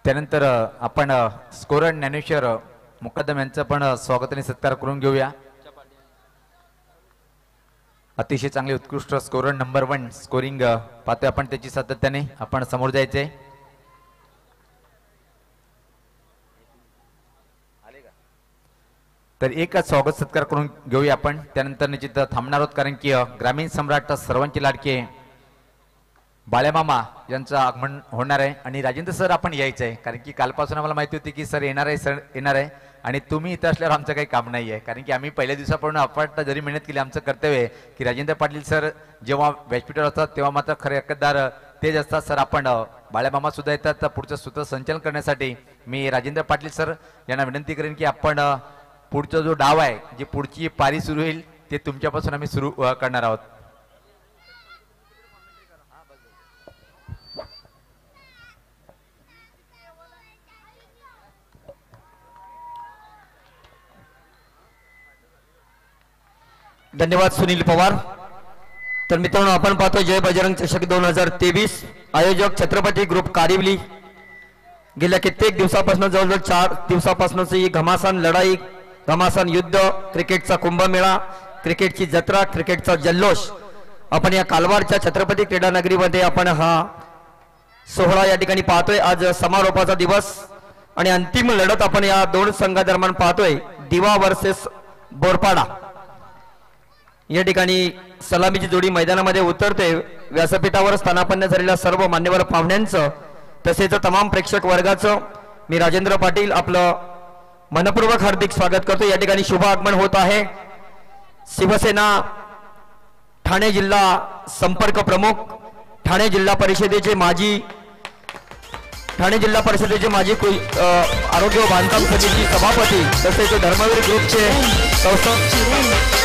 त्यानंतर आपण स्कोरर ज्ञानेश्वर मुकद्दम यांचं पण स्वागत आणि सत्कार करून घेऊया। अतिशय चांगले उत्कृष्ट स्कोरर नंबर 1 स्कोरिंग पाहतोय आपण त्याची सातत्याने आपण समोर जायचे। तर एक स्वागत सत्कार करून घेऊया आपण, त्यानंतर निश्चित थांबणार आहोत कारण की ग्रामीण सम्राट सर्वांचे लाडके बाळेमामा यांचं आगमन होणार आहे आणि राजेंद्र सर आपण यायचं आहे कारण की कालपासून आम्हाला माहिती होती की सर येणार आहे आणि तुम्ही इथं असल्यावर आमचं काही काम नाही आहे कारण की आम्ही पहिल्या दिवसापासून आपण जरी मेहनत केली आमचं कर्तव्य आहे की राजेंद्र पाटील सर जेव्हा व्यासपीठावर असतात तेव्हा मात्र खरे हक्कदार तेच असतात। सर आपण बाळेमामा सुद्धा येतात पुढचं सूत्रसंचालन करण्यासाठी मी राजेंद्र पाटील सर यांना विनंती करेन की आपण पुढचा जो डाव आहे जी पुढची पारी सुरू होईल ते तुमच्यापासून आम्ही सुरू करणार आहोत। धन्यवाद सुनील पवार। तर मित्रांनो आपण पाहतो जय बजरंग चषक 2023 आयोजक छत्रपती ग्रुप कारिवली गेल्या कित्येक दिवसापासून जवळजवळ 4 दिवसापासूनच ही घमासान लढाई घमासान युद्ध क्रिकेटचा कुंभमेळा क्रिकेटची जत्रा क्रिकेटचा जल्लोष आपण या कालवारच्या छत्रपती क्रीडा नगरीमध्ये आपण हा सोहळा या ठिकाणी पाहतोय। आज समारोपाचा दिवस आणि अंतिम लढत आपण या दोन संघादरम्यान पाहतोय दिवा वर्सेस बोरपाडा। या ठिकाणी सलामीची जोडी मैदानामध्ये उतरते। व्यासपीठावर स्थानापन्न झालेल्या सर्व मान्यवर पाहुण्यांचं तसेच तमाम प्रेक्षक वर्गाचं मी राजेंद्र पाटील आपलं मनपूर्वक हार्दिक स्वागत करतो। या ठिकाणी शुभ आगमन होत आहे शिवसेना ठाणे जिल्हा संपर्क प्रमुख ठाणे जिल्हा परिषदेचे माजी आरोग्य व बांधकाम समिती सभापती तसेच धर्मवीर ग्रुपचे संस्थापक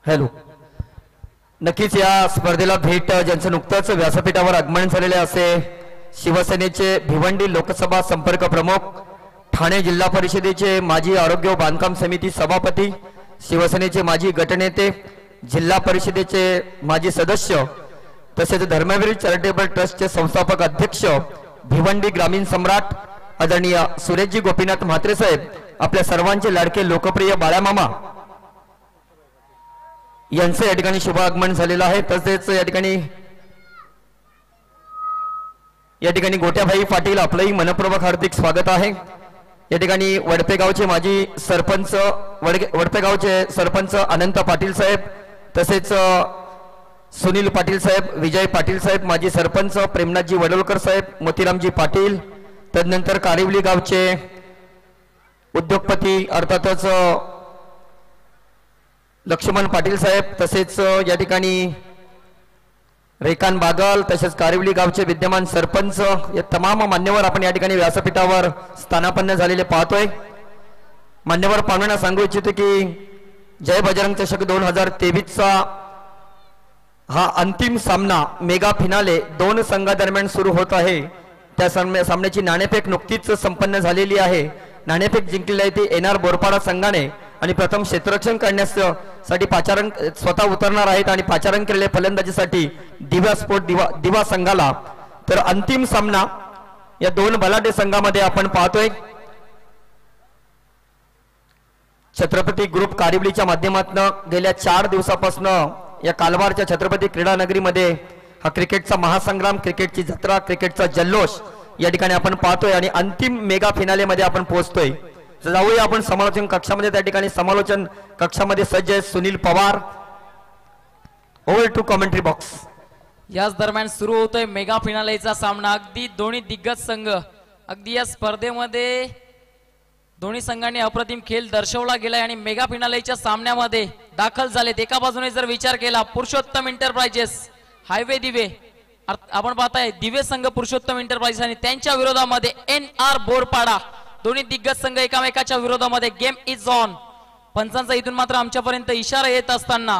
हॅलो नक्कीच या स्पर्धेला भेट ज्यांचं नुकतंच व्यासपीठावर आगमन झालेले असे शिवसेनेचे भिवंडी लोकसभा संपर्क प्रमुख ठाणे जिल्हा परिषदेचे माजी आरोग्य व बांधकाम समिती सभापती शिवसेनेचे माजी गटनेते जिल्हा परिषदेचे माजी सदस्य तसेच धर्मवीर चॅरिटेबल ट्रस्टचे संस्थापक अध्यक्ष भिवंडी ग्रामीण सम्राट आदरणीय सुरेशजी गोपीनाथ म्हात्रे साहेब आपल्या सर्वांचे लाडके लोकप्रिय बाळामामा यांचे या ठिकाणी शुभ आगमन झालेलं आहे। तसेच या ठिकाणी गोट्याभाई पाटील आपलंही मनपूर्वक हार्दिक स्वागत आहे। या ठिकाणी वडपेगावचे माजी सरपंच वडपेगावचे सरपंच अनंत पाटील साहेब तसेच सुनील पाटील साहेब विजय पाटील साहेब माजी सरपंच प्रेमनाथजी वडोलकर साहेब मोतीरामजी पाटील तदनंतर कारिवली गावचे उद्योगपती अर्थातच लक्ष्मण पाटील साहेब तसेच या ठिकाणी रेखान बागल तसेच कारिवली गावचे विद्यमान सरपंच या तमाम मान्यवर आपण या ठिकाणी व्यासपीठावर स्थानापन्न झालेले पाहतोय। मान्यवर पाहुण्यांना सांगू इच्छितो की जय बजरंग चषक 2023चा हा अंतिम सामना मेगा फिनाले दोन संघादरम्यान सुरू होत आहे। त्या सामन्याची नाणेफेक नुकतीच संपन्न झालेली आहे। नाणेफेक जिंकलेली आहे ती एनआर बोरपाडा संघाने आणि प्रथम क्षेत्ररक्षण करण्यासाठी पाचारण स्वतः उतरणार आहेत आणि पाचारण केलेल्या फलंदाजीसाठी दिव्या स्पोर्ट दिवा संघाला। तर अंतिम सामना या दोन बलाढ्य संघामध्ये आपण पाहतोय। छत्रपती ग्रुप कारिवलीच्या माध्यमातून गेल्या 4 दिवसापासून या कालवारच्या छत्रपती क्रीडा नगरीमध्ये हा क्रिकेटचा महासंग्राम, क्रिकेटची जत्रा, क्रिकेटचा जल्लोष या ठिकाणी आपण पाहतोय आणि अंतिम मेगा फिनाले मध्ये आपण पोहोचतोय। जाऊया आपण समालोचन कक्षामध्ये। त्या ठिकाणी समालोचन कक्षामध्ये सज्ज आहे Sunil Pawar. Over to commentary box. याच दरम्यान सुरू होतोय मेगा फिनालेचा सामना। अगदी दोन्ही दिग्गज संघ अगदी या स्पर्धेमध्ये दोन्ही संघांनी अप्रतिम खेळ दर्शवला गेलाय आणि मेगा फिनालेच्या सामन्यामध्ये दाखल झालेत। एका बाजूने जर विचार केला पुरुषोत्तम एंटरप्राइजेस हायवे दिवे, आपण पाहताय दिवे संघ पुरुषोत्तम एंटरप्राइजेस आणि त्यांच्या विरोधामध्ये एनआर बोरपाडा, दोन्ही दिग्गज संघ एकामेकाच्या विरोधामध्ये। Game is on. पंचांचा इथून मात्र आमच्यापर्यंत इशारा येत असताना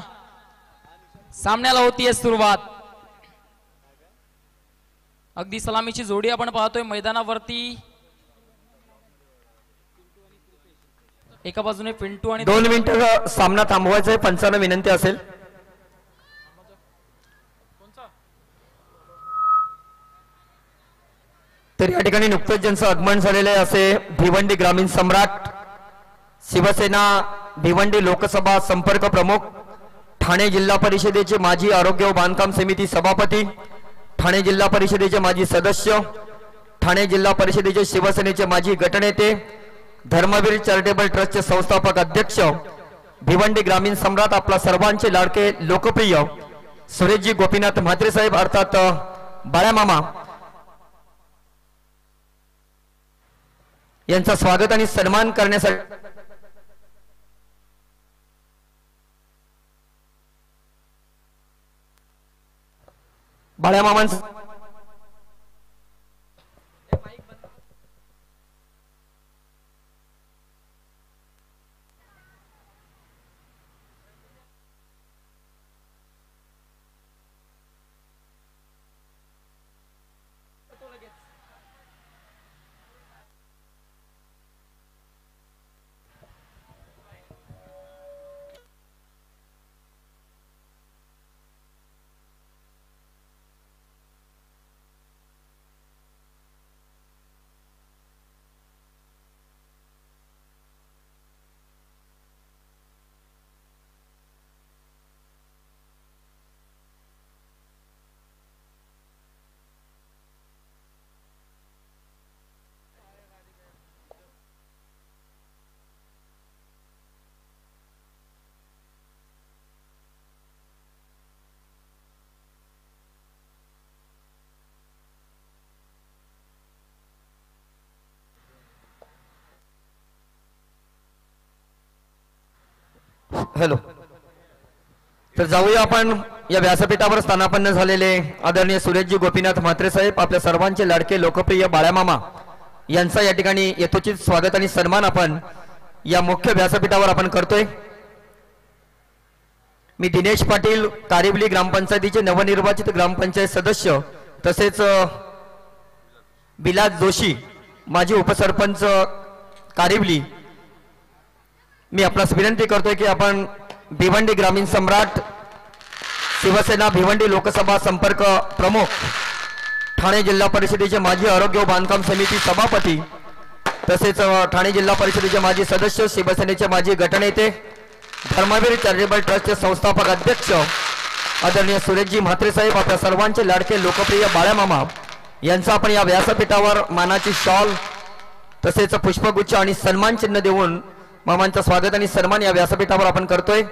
सामन्याला होतीये सुरुवात। अगदी सलामीची जोडी आपण पाहतोय मैदानावरती। एका बाजूने पिंटू आणि 2 मिनिटं सामना थांबवायचा आहे, पंचांना विनंती असेल। तर या ठिकाणी नुकतंच ज्यांचं आगमन झालेलं आहे असे भिवंडी ग्रामीण सम्राट, शिवसेना भिवंडी लोकसभा संपर्क प्रमुख, ठाणे जिल्हा परिषदेचे माजी आरोग्य व बांधकाम समिती सभापती, ठाणे जिल्हा परिषदेचे माजी सदस्य, ठाणे जिल्हा परिषदेचे शिवसेनेचे माजी गटनेते, धर्मवीर चॅरिटेबल ट्रस्टचे संस्थापक अध्यक्ष, भिवंडी ग्रामीण सम्राट, आपला सर्वांचे लाडके लोकप्रिय सुरेशजी गोपीनाथ म्हात्रे साहेब अर्थात बाळ्यामामा यांचा स्वागत आणि सन्मान करण्यासाठी बाळ्यामामांचं हॅलो। तर जाऊया आपण या व्यासपीठावर स्थानापन्न झालेले आदरणीय सुरेशजी गोपीनाथ म्हात्रे साहेब, आपल्या सर्वांचे लाडके लोकप्रिय बाळ्यामामा यांचा या ठिकाणी यथोचित स्वागत आणि सन्मान आपण या मुख्य व्यासपीठावर आपण करतोय। मी दिनेश पाटील, कारिवली ग्रामपंचायतीचे नवनिर्वाचित ग्रामपंचायत सदस्य, तसेच बिलास जोशी माजी उपसरपंच कारिवली, मी आपल्यास विनंती करतोय की आपण भिवंडी ग्रामीण सम्राट, शिवसेना भिवंडी लोकसभा संपर्क प्रमुख, ठाणे जिल्हा परिषदेचे माजी आरोग्य व बांधकाम समिती सभापती, तसेच ठाणे जिल्हा परिषदेचे माजी सदस्य, शिवसेनेचे माजी गटनेते, धर्मवीर चॅरिटेबल ट्रस्टचे संस्थापक अध्यक्ष आदरणीय सुरेशजी म्हात्रे साहेब, आपल्या सर्वांचे लाडके लोकप्रिय बाळ्यामामा यांचा आपण या व्यासपीठावर मानाची शॉल तसेच पुष्पगुच्छ आणि सन्मान चिन्ह देऊन मामांचं स्वागत आणि सन्मान या व्यासपीठावर आपण करतोय।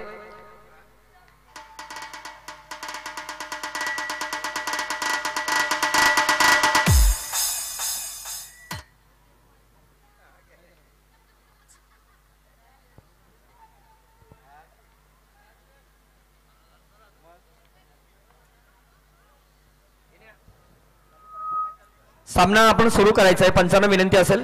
सामना आपण सुरू करायचा आहे, पंचांना विनंती असेल।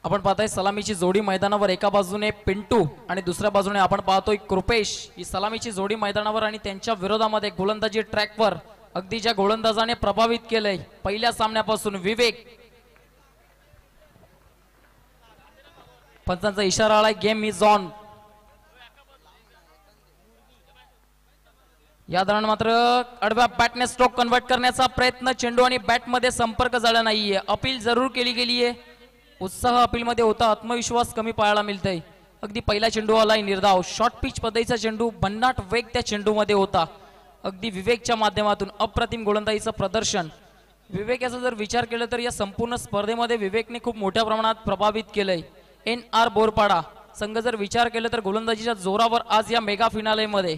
आपण पाहताय सलामीची जोडी मैदानावर, एका बाजूने पिंटू आणि दुसऱ्या बाजूने आपण पाहतोय कृपेश. ही सलामीची जोडी मैदानावर आणि त्यांच्या विरोधामध्ये गोलंदाजी ट्रॅकवर अगदी ज्या गोलंदाजाने प्रभावित केलंय पहिल्या सामन्यापासून विवेक. पंचांचा इशारा आलाय, गेम इज ऑन. या दरम्यान मात्र आडव्या बॅटने स्ट्रोक कन्वर्ट करण्याचा प्रयत्न, चेंडू आणि बॅट मध्ये संपर्क झाला नाहीये. अपील जरूर केली गेलीये, उत्साह अपील मध्ये होता, आत्मविश्वास कमी पाहायला मिळतंय. अगदी पहिला चेंडू आलाय निर्धाव, शॉर्ट पिच पद्धतीचा चेंडू, भन्नाट वेग त्या चेंडू मध्ये होता. अगदी विवेकच्या माध्यमातून अप्रतिम गोलंदाजीचं प्रदर्शन. विवेक याचा जर विचार केला तर या संपूर्ण स्पर्धेमध्ये विवेकने खूप मोठ्या प्रमाणात प्रभावित केलंय. NR बोरपाडा संघ जर विचार केला तर गोलंदाजीच्या जोरावर आज या मेगा फिनाले मध्ये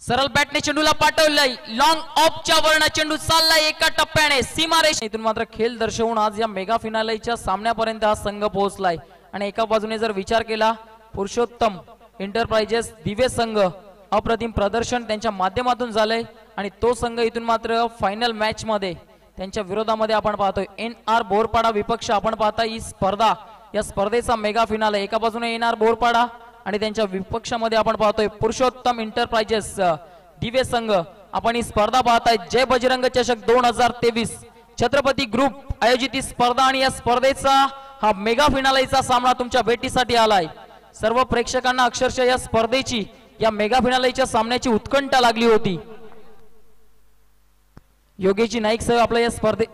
सरळ बॅटने चेंडूला पाठवलंय, लॉंग ऑफच्या वरनं चेंडू चाललाय एका टप्प्याने सीमारेषा. इथून मात्र खेळ दर्शवून आज या मेगा फिनालेच्या सामन्यापर्यंत हा संघ पोहोचलाय. आणि एका बाजूने जर विचार केला पुरुषोत्तम एंटरप्राइजेस दिवे संघ, अप्रतिम प्रदर्शन त्यांच्या माध्यमातून झालंय आणि तो संघ इथून मात्र फायनल मॅच मध्ये त्यांच्या विरोधामध्ये आपण पाहतोय NR बोरपाडा विपक्ष. आपण पाहताय ही स्पर्धा, या स्पर्धेचा मेगा फिनाले, एका बाजूने NR बोरपाडा आणि त्यांच्या विपक्षामध्ये आपण पाहतोय पुरुषोत्तम एंटरप्राइजेस दिवे संघ. आपण ही स्पर्धा पाहताय जय बजरंग चषक 2023 छत्रपती ग्रुप आयोजित ही स्पर्धा आणि या स्पर्धेचा हा मेगा फिनालेचा सामना तुमच्या भेटीसाठी आलाय. सर्व प्रेक्षकांना अक्षरशः या स्पर्धेची, या मेगा फिनालेच्या सामन्याची उत्कंठा लागली होती. योगेशजी नाईक साहेब आपल्या या स्पर्धे,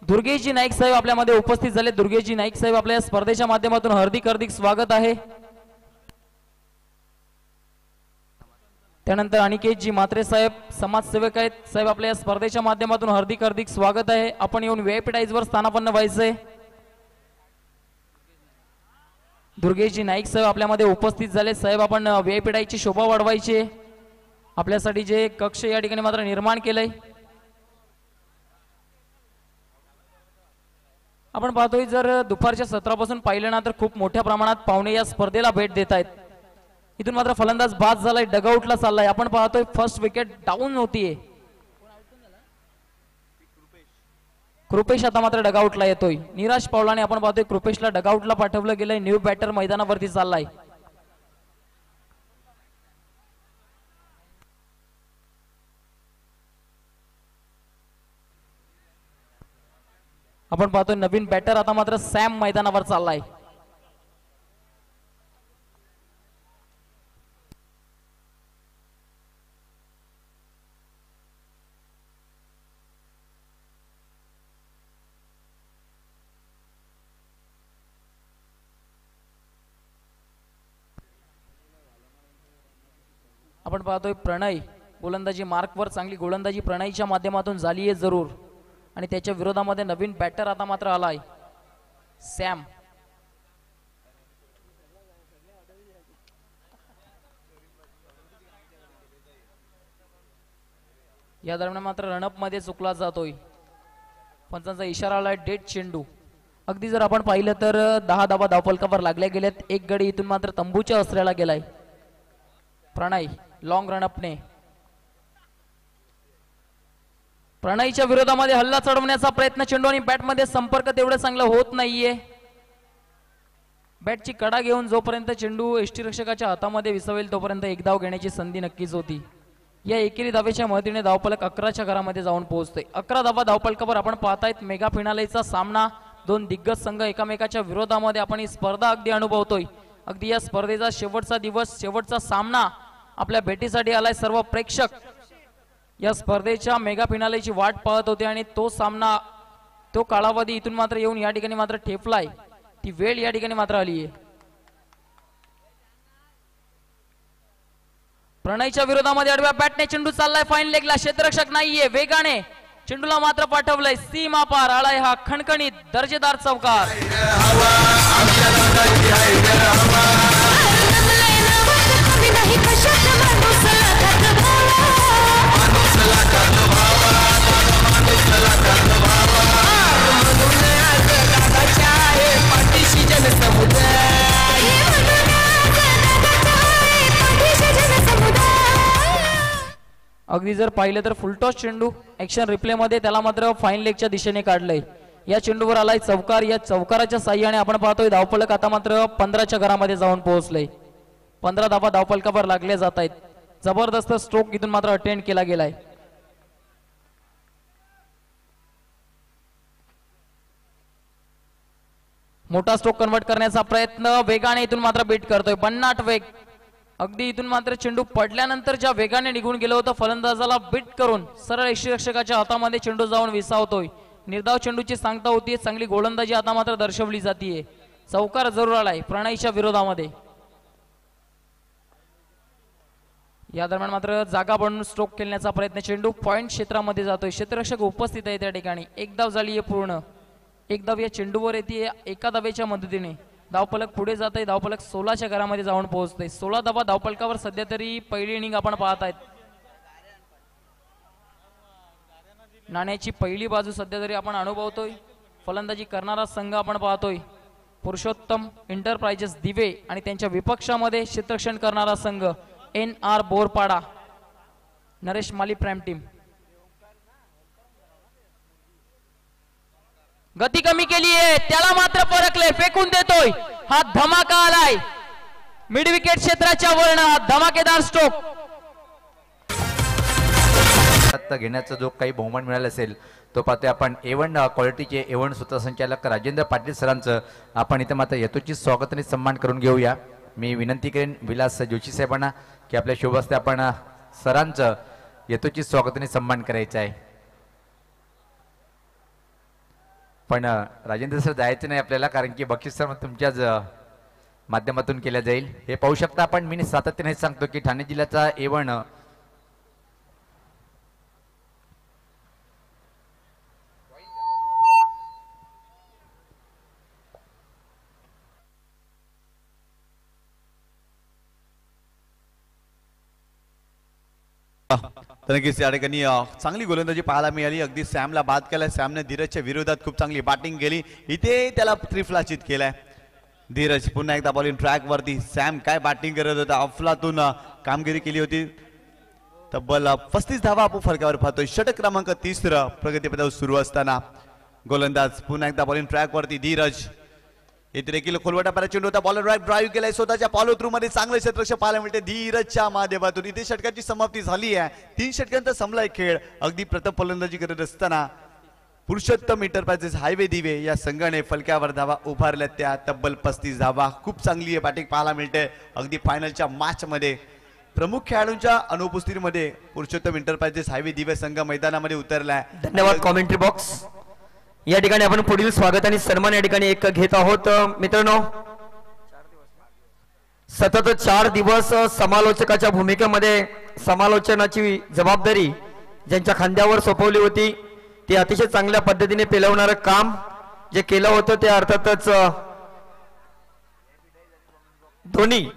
दुर्गेशजी नाईक साहेब आपल्यामध्ये उपस्थित झाले. दुर्गेशजी नाईक साहेब आपल्या या स्पर्धेच्या माध्यमातून हार्दिक स्वागत आहे. त्यानंतर अनिकेतजी म्हात्रे साहेब समाजसेवक आहेत, साहेब आपल्या या स्पर्धेच्या माध्यमातून हार्दिक स्वागत आहे. आपण येऊन व्हीआयपी डाईजवर स्थानापन्न व्हायचंय. दुर्गेशजी नाईक साहेब आपल्यामध्ये उपस्थित झाले. साहेब आपण व्हीआयपी डाईची शोभा वाढवायची, आपल्यासाठी जे कक्ष या ठिकाणी मात्र निर्माण केलंय. आपण पाहतोय जर दुपारच्या सत्रापासून पाहिलं ना तर खूप मोठ्या प्रमाणात पाहुणे या स्पर्धेला भेट देत आहेत. इथून मात्र फलंदाज बाद झालाय, डगआउटला चाललाय. आपण पाहतोय फर्स्ट विकेट डाऊन होतीये. कृपेश आता मात्र डगआउटला येतोय. निराश पावलाने आपण पाहतोय कृपेशला डगआउटला पाठवलं गेलंय. न्यू बॅटर मैदानावरती चाललाय. आपण पाहतोय नवीन बॅटर आता मात्र सॅम मैदानावर चाललाय. आपण पाहतोय प्रणय गोलंदाजी मार्कवर, चांगली गोलंदाजी प्रणयच्या माध्यमातून झाली आहे जरूर. आणि त्याच्या विरोधामध्ये नवीन बॅटर आता मात्र आलाय सॅम. या दरम्यान मात्र रनअप मध्ये चुकला जातोय. पंचांचा इशारा आलाय डेड चेंडू. अगदी जर आपण पाहिलं तर 10 धावा धावफलकावर लागल्या गेल्यात. एक गडी इथून मात्र तंबूच्या असल्याला गेलाय. प्रणय लॉंग रनअपने प्रणयच्या विरोधामध्ये हल्ला चढवण्याचा प्रयत्न, चेंडू आणि बॅट मध्ये संपर्क तेवढं चांगलं होत नाहीये. बॅटची कडा घेऊन जोपर्यंत चेंडू यष्टीरक्षकाच्या हातामध्ये विसवेल तोपर्यंत एक धाव घेण्याची संधी नक्कीच होती. या एकेरी धावेच्या मदतीने धावफलक 11च्या घरामध्ये जाऊन पोहोचते. 11 धावा धावफलकावर आपण पाहतायत मेगा फिनालेचा सामना. दोन दिग्गज संघ एकमेकाच्या विरोधामध्ये आपण ही स्पर्धा अगदी अनुभवतोय. अगदी या स्पर्धेचा शेवटचा दिवस, शेवटचा सामना आपल्या भेटीसाठी आलाय. सर्व प्रेक्षक या स्पर्धेच्या मेगा फिनालेची वाट पाहत होते आणि तो सामना, तो कालावधी इथून मात्र येऊन या ठिकाणी मात्र ठेपलाय. ती वेळ या ठिकाणी मात्र आली आहे. प्रणयच्या विरोधामध्ये आडव्या बॅटने चेंडू चाललाय फाईन लेगला. क्षेत्ररक्षक नाहीये, वेगाने चेंडूला मात्र पाठवलंय सीमा पार. आलाय हा खणखणीत दर्जेदार चौकार. अगदी जर पाहिलं तर फुलटॉस चेंडू ऍक्शन रिप्ले मध्ये त्याला मात्र फाईन लेगच्या दिशेने काढलंय. या चेंडूवर आलाय चौकार. या चौकाराच्या साह्याने आपण पाहतोय धावफलक आता मात्र 15च्या घरामध्ये जाऊन पोहोचलंय. 15 धावा धावफलकावर लागले जात आहेत. जबरदस्त स्ट्रोक इथून मात्र अटेंड केला गेलाय. मोठा स्ट्रोक कन्वर्ट करण्याचा प्रयत्न वेगाने इथून मात्र बीट करतोय. 52 वेग. अगदी इथून मात्र चेंडू पडल्यानंतर ज्या वेगाने निघून गेलं होतं फलंदाजाला बीट करून सरळ यष्टिरक्षकाच्या हातामध्ये चेंडू जाऊन विसावतोय. निर्धाव चेंडूची सांगता होतीये. चांगली गोलंदाजी आता मात्र दर्शवली जातीये. चौकार जरूर आलाय प्रणयच्या विरोधामध्ये. या दरम्यान मात्र जागा बनवून स्ट्रोक खेळण्याचा प्रयत्न. चेंडू पॉइंट क्षेत्रामध्ये जातोय. क्षेत्ररक्षक उपस्थित आहे त्या ठिकाणी. एक धाव झाली आहे पूर्ण. एक धाव या चेंडूवर येते एका धावेच्या मदतीने. धावफलक पुढे जात आहे. धावफलक 16च्या घरामध्ये जाऊन पोहोचते. 16 धावा धावफलकावर सध्या तरी पहिली इनिंग आपण पाहत आहेत. नाण्याची पहिली बाजू सध्या तरी आपण अनुभवतोय. फलंदाजी करणारा संघ आपण पाहतोय पुरुषोत्तम एंटरप्राइजेस दिवे आणि त्यांच्या विपक्षामध्ये क्षेत्ररक्षण करणारा संघ NR बोरपाडा नरेश माली प्राईम टीम. गती कमी केली आहे. त्याला मात्र परखले फेकून देतोय. हा धमाका आलाय मिड विकेट क्षेत्राच्या वरनं. धमाकेदार स्ट्रोक. आता घेण्याचा जो काही बहुमान मिळाला असेल तो पाहतोय आपण. A1 क्वालिटीचे A1 सूत्रसंचालक राजेंद्र पाटील सरांचं आपण इथे मात्र यथोचित स्वागत आणि सन्मान करून घेऊया. मी विनंती करेन विलास जोशी साहेबांना की आपल्या शुभ हस्ते आपण सरांचं यथोचित स्वागत आणि सन्मान करायचं आहे. पण राजेंद्र सर जायचं नाही आपल्याला, कारण की बक्षीस सर तुमच्याच माध्यमातून केल्या जाईल. हे पाहू शकता आपण. मी सातत्याने सांगतो की ठाणे जिल्ह्याचा A1 तर नक्कीच या ठिकाणी चांगली गोलंदाजी पाहायला मिळाली. अगदी सॅमला बाद केलाय. सॅमने धीरजच्या विरोधात खूप चांगली बॅटिंग केली. इथे त्याला त्रिफलाचित केलाय. धीरज पुन्हा एकदा बॉलिंग ट्रॅक वरती. सॅम काय बॅटिंग करत होता. अफलातून कामगिरी केली होती. तब्बल 35 धावा आपण फरकावर पाहतोय. षटक क्रमांक 30 प्रगतीपथावर सुरू असताना गोलंदाज पुन्हा एकदा बॉलिंग ट्रॅक वरती. धीरज इथे देखील खोलवटा पर्यंत चेंडू होता. बॉलर ड्राईव्ह केलाय. स्वतःच्या फॉलो थ्रू मध्ये चांगले क्षेत्ररक्षक पाहायला मिळते धीरजच्या माध्यमातून. इथे षटकाची समाप्ती झाली आहे. 3 षटकांचा संपलाय खेळ. अगदी प्रथम फलंदाजी करत असताना पुरुषोत्तम एंटरप्राइजेस हायवे दिवे या संघाने फलक्यावर धावा उभारल्या. त्या तब्बल 35 धावा. खूप चांगली बॅटिंग पाहायला मिळते. अगदी फायनलच्या मॅच मध्ये प्रमुख खेळाडूंच्या अनुपस्थितीमध्ये पुरुषोत्तम एंटरप्राइजेस हायवे दिवे संघ मैदानामध्ये उतरलाय. धन्यवाद कॉमेंट्री बॉक्स. या ठिकाणी आपण पुढील स्वागत आणि सन्मान या ठिकाणी एक घेत आहोत. मित्रांनो, सतत 4 दिवस समालोचकाच्या भूमिकेमध्ये समालोचनाची जबाबदारी ज्यांच्या खांद्यावर सोपवली होती ते अतिशय चांगल्या पद्धतीने पेलवणारं काम जे केलं होतं ते अर्थातच दोन्ही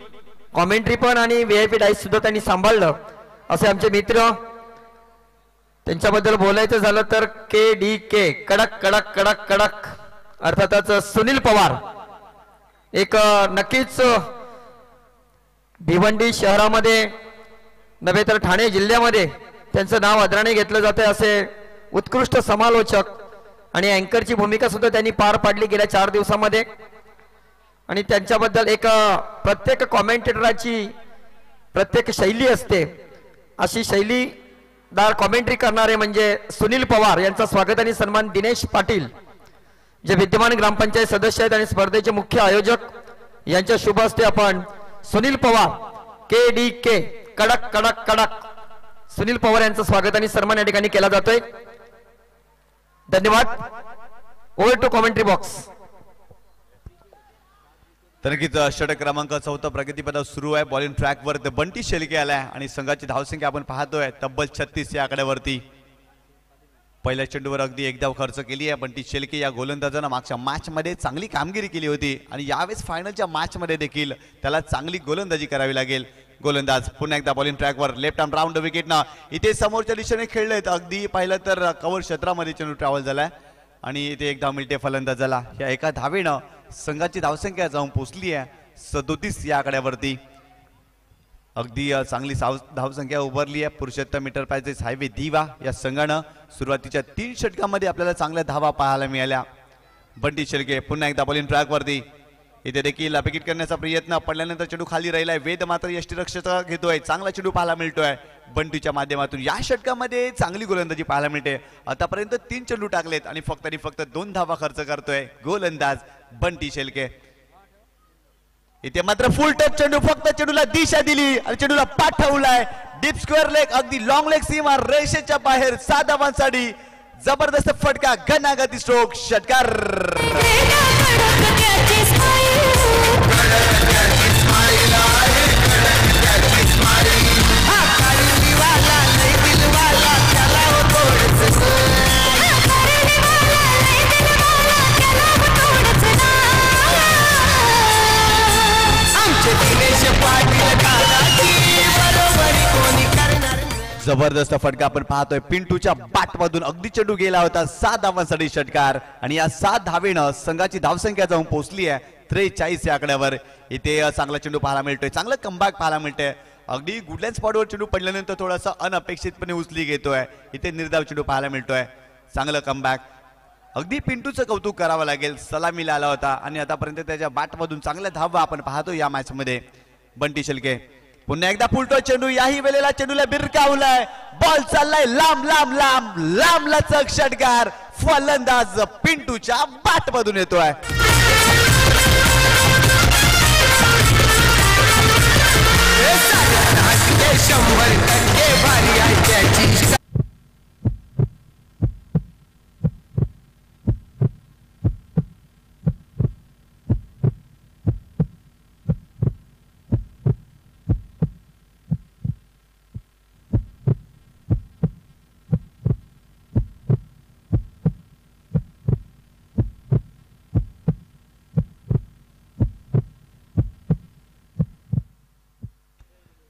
कॉमेंट्री पण आणि VIP डाईस सुद्धा त्यांनी सांभाळलं. असे आमचे मित्र. त्यांच्याबद्दल बोलायचं झालं तर KDK कडक कडक कडक कडक अर्थातच सुनील पवार एक नक्कीच भिवंडी शहरामध्ये नव्हे तर ठाणे जिल्ह्यामध्ये त्यांचं नाव आदराने घेतलं जाते. असे उत्कृष्ट समालोचक आणि अँकरची भूमिका सुद्धा त्यांनी पार पाडली गेल्या 4 दिवसामध्ये. आणि त्यांच्याबद्दल एक प्रत्येक कॉमेंटेटराची प्रत्येक शैली असते. अशी शैलीदार कॉमेंट्री करणारे म्हणजे सुनील पवार यांचा स्वागत आणि सन्मान. दिनेश पाटील जे विद्यमान ग्रामपंचायत सदस्य आहेत आणि स्पर्धेचे मुख्य आयोजक यांच्या शुभ हस्ते आपण सुनील पवार KDK कडक कडक कडक सुनील पवार यांचं स्वागत आणि सन्मान या ठिकाणी केला जातोय. धन्यवाद. Over to commentary box. तर नक्कीच षटक क्रमांक 4 प्रगतीपथावर सुरू आहे. बॉलिंग ट्रॅकवर बंटी शेळके आलाय आणि संघाची धावसंख्या आपण पाहतोय तब्बल 36 या आकड्यावरती. पहिल्या चेंडूवर अगदी 1 धाव खर्च केली आहे बंटी शेळके या गोलंदाजानं. मागच्या मॅच मध्ये चांगली कामगिरी केली होती आणि यावेळेस फायनलच्या मॅच मध्ये देखील त्याला चांगली गोलंदाजी करावी लागेल. गोलंदाज पुन्हा एकदा बॉलिंग ट्रॅकवर. लेफ्ट आर्म राऊंड विकेटनं इथे समोरच्या दिशेने खेळलेत. अगदी पाहिलं तर कव्हर क्षेत्रामध्ये चेंडू ट्रॅव्हल झालाय आणि इथे 1 धाव मिळते फलंदाजाला. या एका धावेनं संघाची धावसंख्या जाऊन पोहोचली आहे 37 या आकड्यावरती. अगदी चांगली धावसंख्या उभारली आहे. पुरुषोत्तम मीटर पाहिजे हायवे दिवा या संघानं सुरुवातीच्या 3 षटकामध्ये आपल्याला चांगल्या धावा पाहायला मिळाल्या. बंटी शेळके पुन्हा एकदा बॉलिंग ट्रॅकवरती. इथे देखील विकेट करण्याचा प्रयत्न पडल्यानंतर चेंडू खाली राहिलाय. वेद मात्र यष्टीरक्षक घेतोय. चांगला चेंडू पाहायला मिळतोय बंटीच्या माध्यमातून. या षटकामध्ये चांगली गोलंदाजी पाहायला मिळते. आतापर्यंत 3 चेंडू टाकलेत आणि फक्त 2 धावा खर्च करतोय गोलंदाज बंटी शेळके. इथे मात्र फुल टच चेंडू, फक्त चेंडूला दिशा दिली आणि चेंडूला पाठवलाय डीप स्क्वेअर लेग, अगदी लॉंग लेग सीमा रेषेच्या बाहेर. 7 धावांसाठी जबरदस्त फटका, घनागती स्ट्रोक, षटकार. जबरदस्त फटका आपण पाहतोय पिंटूच्या बॅटमधून. अगदी चेंडू गेला होता. 7 धावांसाठी षटकार आणि या 7 धावेनं संघाची धावसंख्या जाऊन पोहोचली आहे 43 या आकड्यावर. इथे चांगला चेंडू पाहायला मिळतोय, चांगलं कमबॅक पाहायला मिळतंय. अगदी गुडलँड स्पॉटवर चेंडू पडल्यानंतर थोडासा अनपेक्षितपणे उचली घेतोय. इथे निर्धाव चेंडू पाहायला मिळतोय, चांगलं कमबॅक. अगदी पिंटूचं कौतुक करावं लागेल. सलामीला आला होता आणि आतापर्यंत त्याच्या बॅटमधून चांगल्या धावा आपण पाहतो या मॅच मध्ये. बंटी शेळके पुन्हा एकदा फुलटो चेंडू, याही वेळेला चेंडूला बिरकावलाय. बॉल चाललाय लांब लांब लांब लांब लचक, षटकार. फलंदाज पिंटूच्या बॅटमधून येतोय.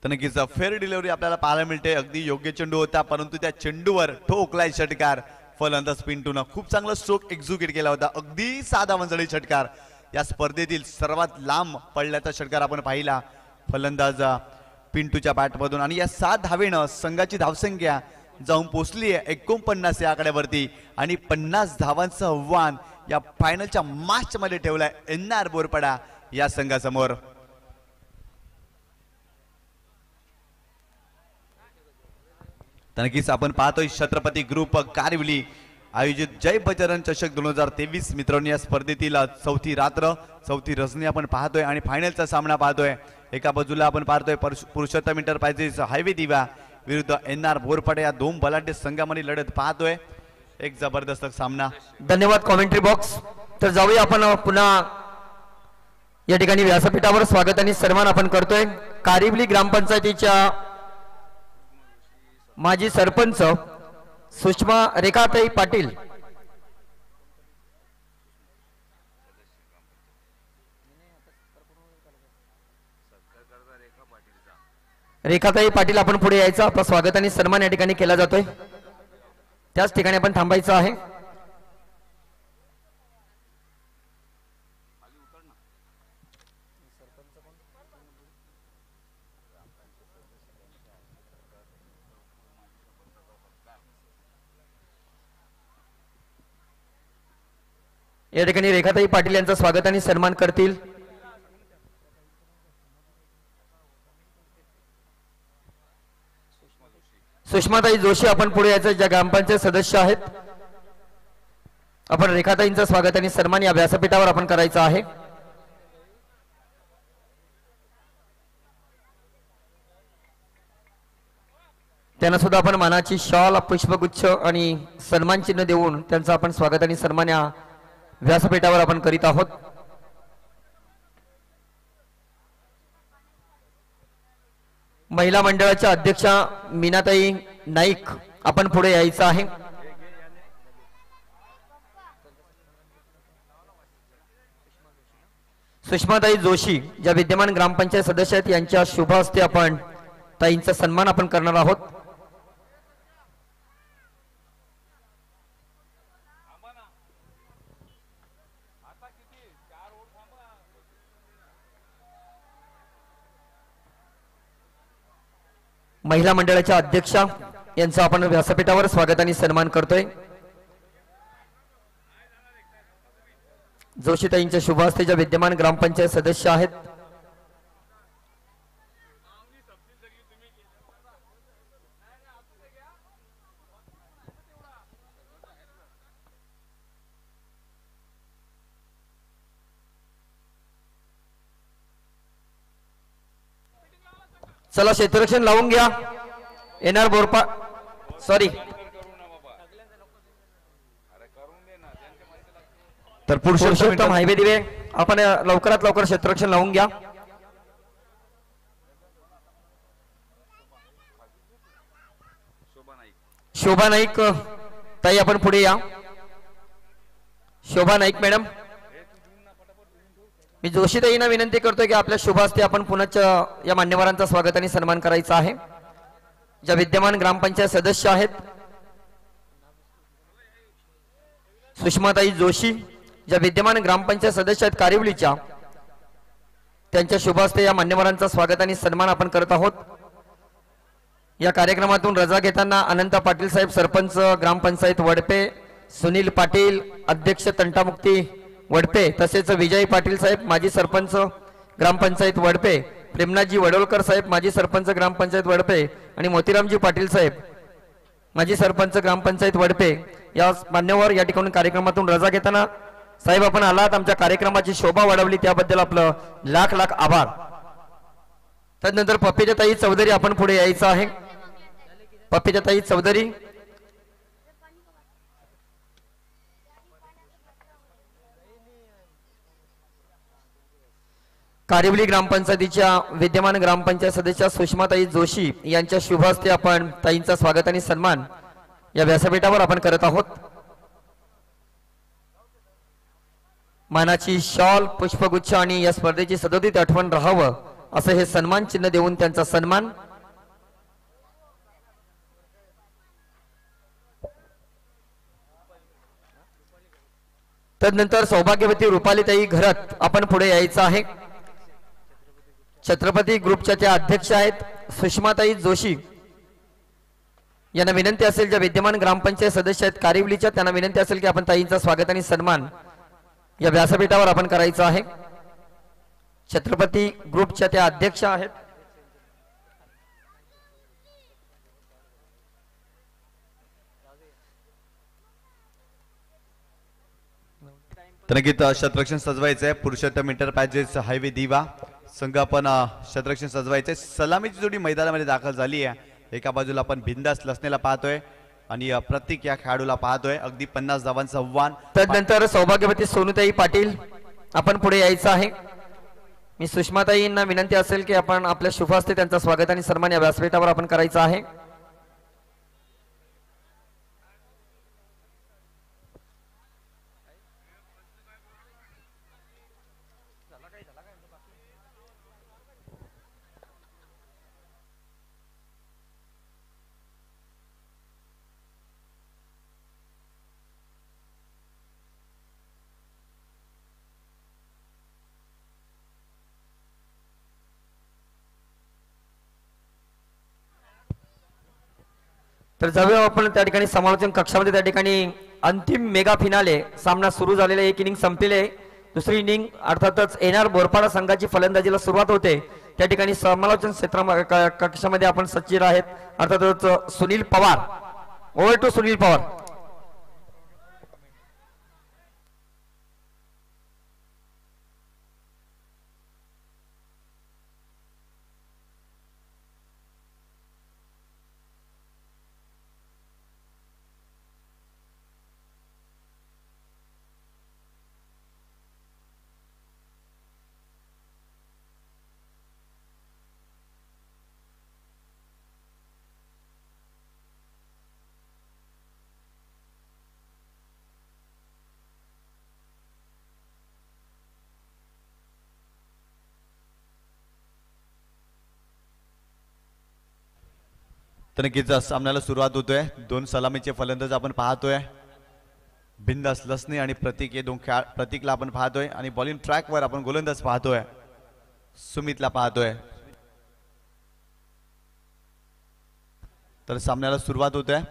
तर नक्कीच फेअर डिलिव्हरी आपल्याला पाहायला मिळते. अगदी योग्य चेंडू होता, परंतु त्या चेंडूवर ठोकलाय षटकार. फलंदाज पिंटूनं खूप चांगला स्ट्रोक एक्झिक्यूट केला होता. अगदी 7 धावांसाठी षटकार. या स्पर्धेतील सर्वात लांब पडल्याचा षटकार आपण पाहिला फलंदाज पिंटूच्या बॅटमधून. आणि या 7 धावेनं संघाची धावसंख्या जाऊन पोहोचली आहे 49 या आकड्यावरती. आणि 50 धावांचं आव्हान या फायनलच्या मॅच मध्ये ठेवलाय NR बोरपडा या संघासमोर. नक्कीच आपण पाहतोय छत्रपती ग्रुप कारिवली आयोजित जय बजरंग चषक 2023 मित्रांनो. या स्पर्धेतील चौथी रात्र चौथी रजनी आपण पाहतोय आणि फायनलचा सामना पाहतोय. एका बाजूला आपण पाहतोय पुरुषोत्तम इंटरप्राइजेस हायवे दिवा विरुद्ध NR बोरपडे या 2 बलाढ्य संघामध्ये लढत पाहतोय. एक जबरदस्त सामना. धन्यवाद कॉमेंट्री बॉक्स. तर जाऊया आपण पुन्हा या ठिकाणी व्यासपीठावर स्वागत आणि सन्मान आपण करतोय कारिवली ग्रामपंचायतीच्या माजी सरपंच सुषमा रेखाताई पाटील. रेखाताई पाटील आपण पुढे यायचं. आपलं स्वागत आणि सन्मान या ठिकाणी केला जातोय. त्याच ठिकाणी आपण थांबायचं आहे. या ठिकाणी रेखाताई पाटील यांचं स्वागत आणि सन्मान करतील सुषमाताई जोशी. आपण पुढे यायचं. ज्या ग्रामपंचायत सदस्य आहेत आपण रेखाताईंचं स्वागत आणि सन्मान या व्यासपीठावर आपण करायचं आहे. त्यांना सुद्धा आपण मानाची शॉल, पुष्पगुच्छ आणि सन्मान चिन्ह देऊन त्यांचं आपण स्वागत आणि सन्मान या व्यासपीठावर आपण करीत आहोत. महिला मंडळाच्या अध्यक्षा मीनाताई नाईक आपण पुढे यायचं आहे. सुषमाताई जोशी ज्या विद्यमान ग्रामपंचायत सदस्य आहेत यांच्या शुभ हस्ते आपण ताईंचा सन्मान आपण करणार आहोत. महिला मंडळाच्या अध्यक्षा यांचं आपण व्यासपीठावर स्वागत आणि सन्मान करतोय। जोशीताईंच्या शुभ हस्ते ज्या विद्यमान ग्रामपंचायत सदस्य आहेत चला क्षेत्ररक्षण लावून घ्या। येणार बोरपा सॉरी तर पुरुषोत्तम हायवे दिवे आपण लवकरात लवकर क्षेत्ररक्षण लावून घ्या। शोभा नाईक ताई आपण पुढे या। शोभा नाईक मॅडम मी जोशीताईंना विनंती करतोय की आपल्या शुभ हस्ते आपण पुन्हा या मान्यवरांचा स्वागत आणि सन्मान करायचा आहे। ज्या विद्यमान ग्रामपंचायत सदस्य आहेत सुषमाताई जोशी ज्या विद्यमान ग्रामपंचायत सदस्य आहेत कारिवलीच्या त्यांच्या शुभ हस्ते या मान्यवरांचा स्वागत आणि सन्मान आपण करत आहोत। या कार्यक्रमातून रजा घेताना अनंत पाटील साहेब सरपंच ग्रामपंचायत वडपे, सुनील पाटील अध्यक्ष तंटामुक्ती वडपे, तसेच विजय पाटील साहेब माजी सरपंच ग्रामपंचायत वडपे, प्रेमनाथजी वडोलकर साहेब माजी सरपंच ग्रामपंचायत वडपे आणि मोतीरामजी पाटील साहेब माजी सरपंच ग्रामपंचायत वडपे या मान्यवर या ठिकाणी कार्यक्रमातून रजा घेताना साहेब आपण आलात, आमच्या कार्यक्रमाची शोभा वाढवली त्याबद्दल आपलं लाख लाख आभार। त्यानंतर पप्पीताई चौधरी आपण पुढे यायचं आहे। पप्पीताई चौधरी कारिवली ग्रामपंचायतीच्या विद्यमान ग्रामपंचायत सदस्य सुषमाताई जोशी यांच्या शुभ हस्ते आपण ताईंचा स्वागत आणि सन्मान या व्यासपीठावर आपण करत आहोत। मानाची शॉल पुष्पगुच्छ आणि या स्पर्धेची सदोदित आठवण राहावं असं हे सन्मान चिन्ह देऊन त्यांचा सन्मान। तदनंतर सौभाग्यवती रुपालीताई घरात आपण पुढे यायचं आहे। छत्रपती ग्रुपच्या त्या अध्यक्ष आहेत सुषमाताई जोशी यांना विनंती असेल ज्या विद्यमान ग्रामपंचायत सदस्य आहेत कारिवलीच्या त्यांना विनंती असेल की आपण ताईंचा स्वागत आणि सन्मान या व्यासपीठावर आपण करायचं आहे। छत्रपती ग्रुपच्या त्या अध्यक्ष आहेत। तर नक्कीच क्षेत्ररक्षण सजवायचंय। पुरुषोत्तम एंटरप्राइजेस हायवे दिवा संघ आपण क्षेत्ररक्षण सजवायचंय। सलामीची जोडी मैदानामध्ये दाखल झाली आहे। एका बाजूला आपण बिंदास लसनेला पाहतोय आणि प्रतीक या खेळाडूला पाहतोय। अगदी 50 धावांचं आव्हान। तदनंतर सौभाग्यवती सोनूताई पाटील आपण पुढे यायचं आहे। मी सुषमाताईंना विनंती असेल की आपण आपल्या शुभ हस्ते त्यांचा स्वागत आणि सन्मान या व्यासपीठावर आपण करायचा आहे। तर जाऊया आपण त्या ठिकाणी समालोचन कक्षामध्ये। त्या ठिकाणी अंतिम मेगा फिनाले सामना सुरू झालेला, एक इनिंग संपलेले, दुसरी इनिंग अर्थातच एनआर बोरपाडा संघाची फलंदाजीला सुरुवात होते। त्या ठिकाणी समालोचन क्षेत्र कक्षामध्ये आपण सज्ज आहेत अर्थातच सुनील पवार। Over to Sunil Pawar. तर नक्कीच सामन्याला सुरुवात होतोय। दोन सलामीचे फलंदाज आपण पाहतोय, बिंदास लसने आणि प्रतीक हे दोन प्रतीकला आपण पाहतोय आणि बॉलिंग ट्रॅकवर आपण गोलंदाज पाहतोय सुमितला पाहतोय। तर सामन्याला सुरुवात होते.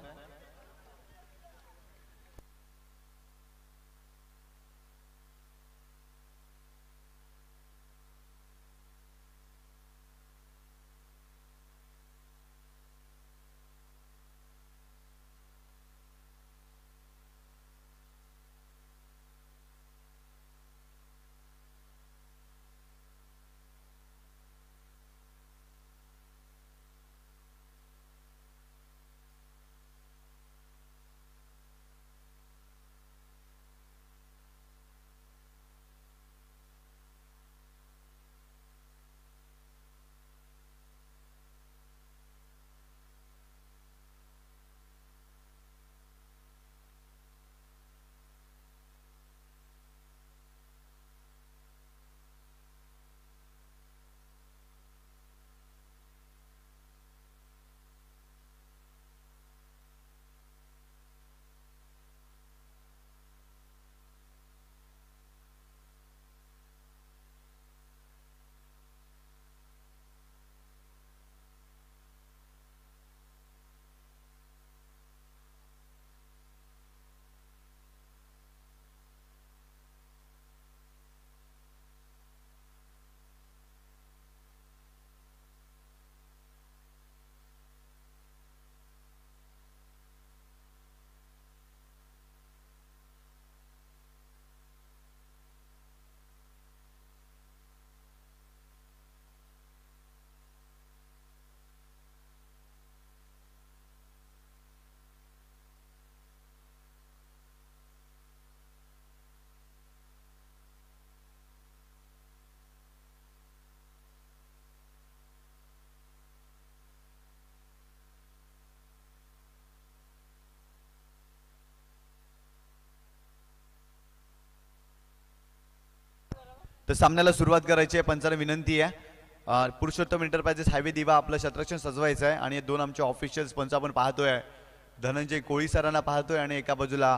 तर सामन्याला सुरुवात करायची आहे. पंचांना विनंती आहे, पुरुषोत्तम एंटरप्राइजेस हायवे दिवा आपलं शतरक्षण सजवायचं आहे आणि दोन आमचे ऑफिशियल्स पंच आपण पाहतोय. धनंजय कोळी सरांना पाहतोय आणि एका बाजूला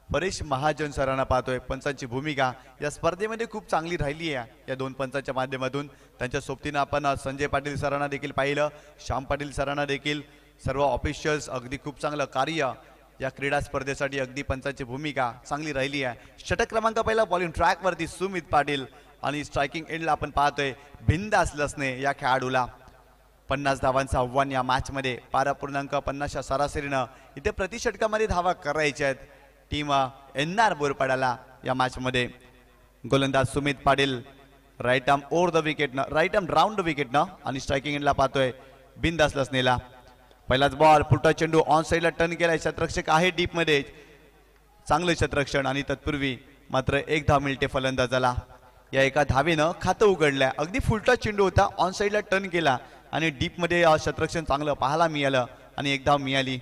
परेश महाजन सरांना पाहतोय. पंचांची भूमिका या स्पर्धेमध्ये खूप चांगली राहिली आहे या दोन पंचांच्या माध्यमातून. त्यांच्या सोबतीनं आपण संजय पाटील सरांना देखील पाहिलं, श्याम पाटील सरांना देखील. सर्व ऑफिशियल्स अगदी खूप चांगलं कार्य या क्रीडा स्पर्धेसाठी. अगदी पंचांची भूमिका चांगली राहिली आहे. षटक क्रमांक पहिला बॉलिंग ट्रॅक वरती सुमित पाटील आणि स्ट्रायकिंग एंडला आपण पाहतोय बिंदास लसने या खेळाडूला. 50 धावांचं आव्हान या मॅच मध्ये. 12.50 सरासरीनं इथे प्रति षटकामध्ये धावा करायच्या आहेत टीम NR बोरपाड्याला या मॅच मध्ये. गोलंदाज Sumit Patil right arm over the विकेटनं, राईट आर्म राऊंड द विकेटनं आणि स्ट्रायकिंग एंडला पाहतोय बिंदास लसनेला. पहिलाच बॉल पुढचा चेंडू ऑन साईडला टर्न केलाय. शतरक्षक आहे डीप मध्ये, चांगलं शतरक्षण आणि तत्पूर्वी मात्र एक धाव मिळते फलंदाजाला. या एका धावेनं खातं उघडलंय. अगदी फुलटा चेंडू होता, ऑन साईडला टर्न केला आणि डीप मध्ये शतरक्षण चांगलं पाहायला मिळालं आणि एक धाव मिळाली.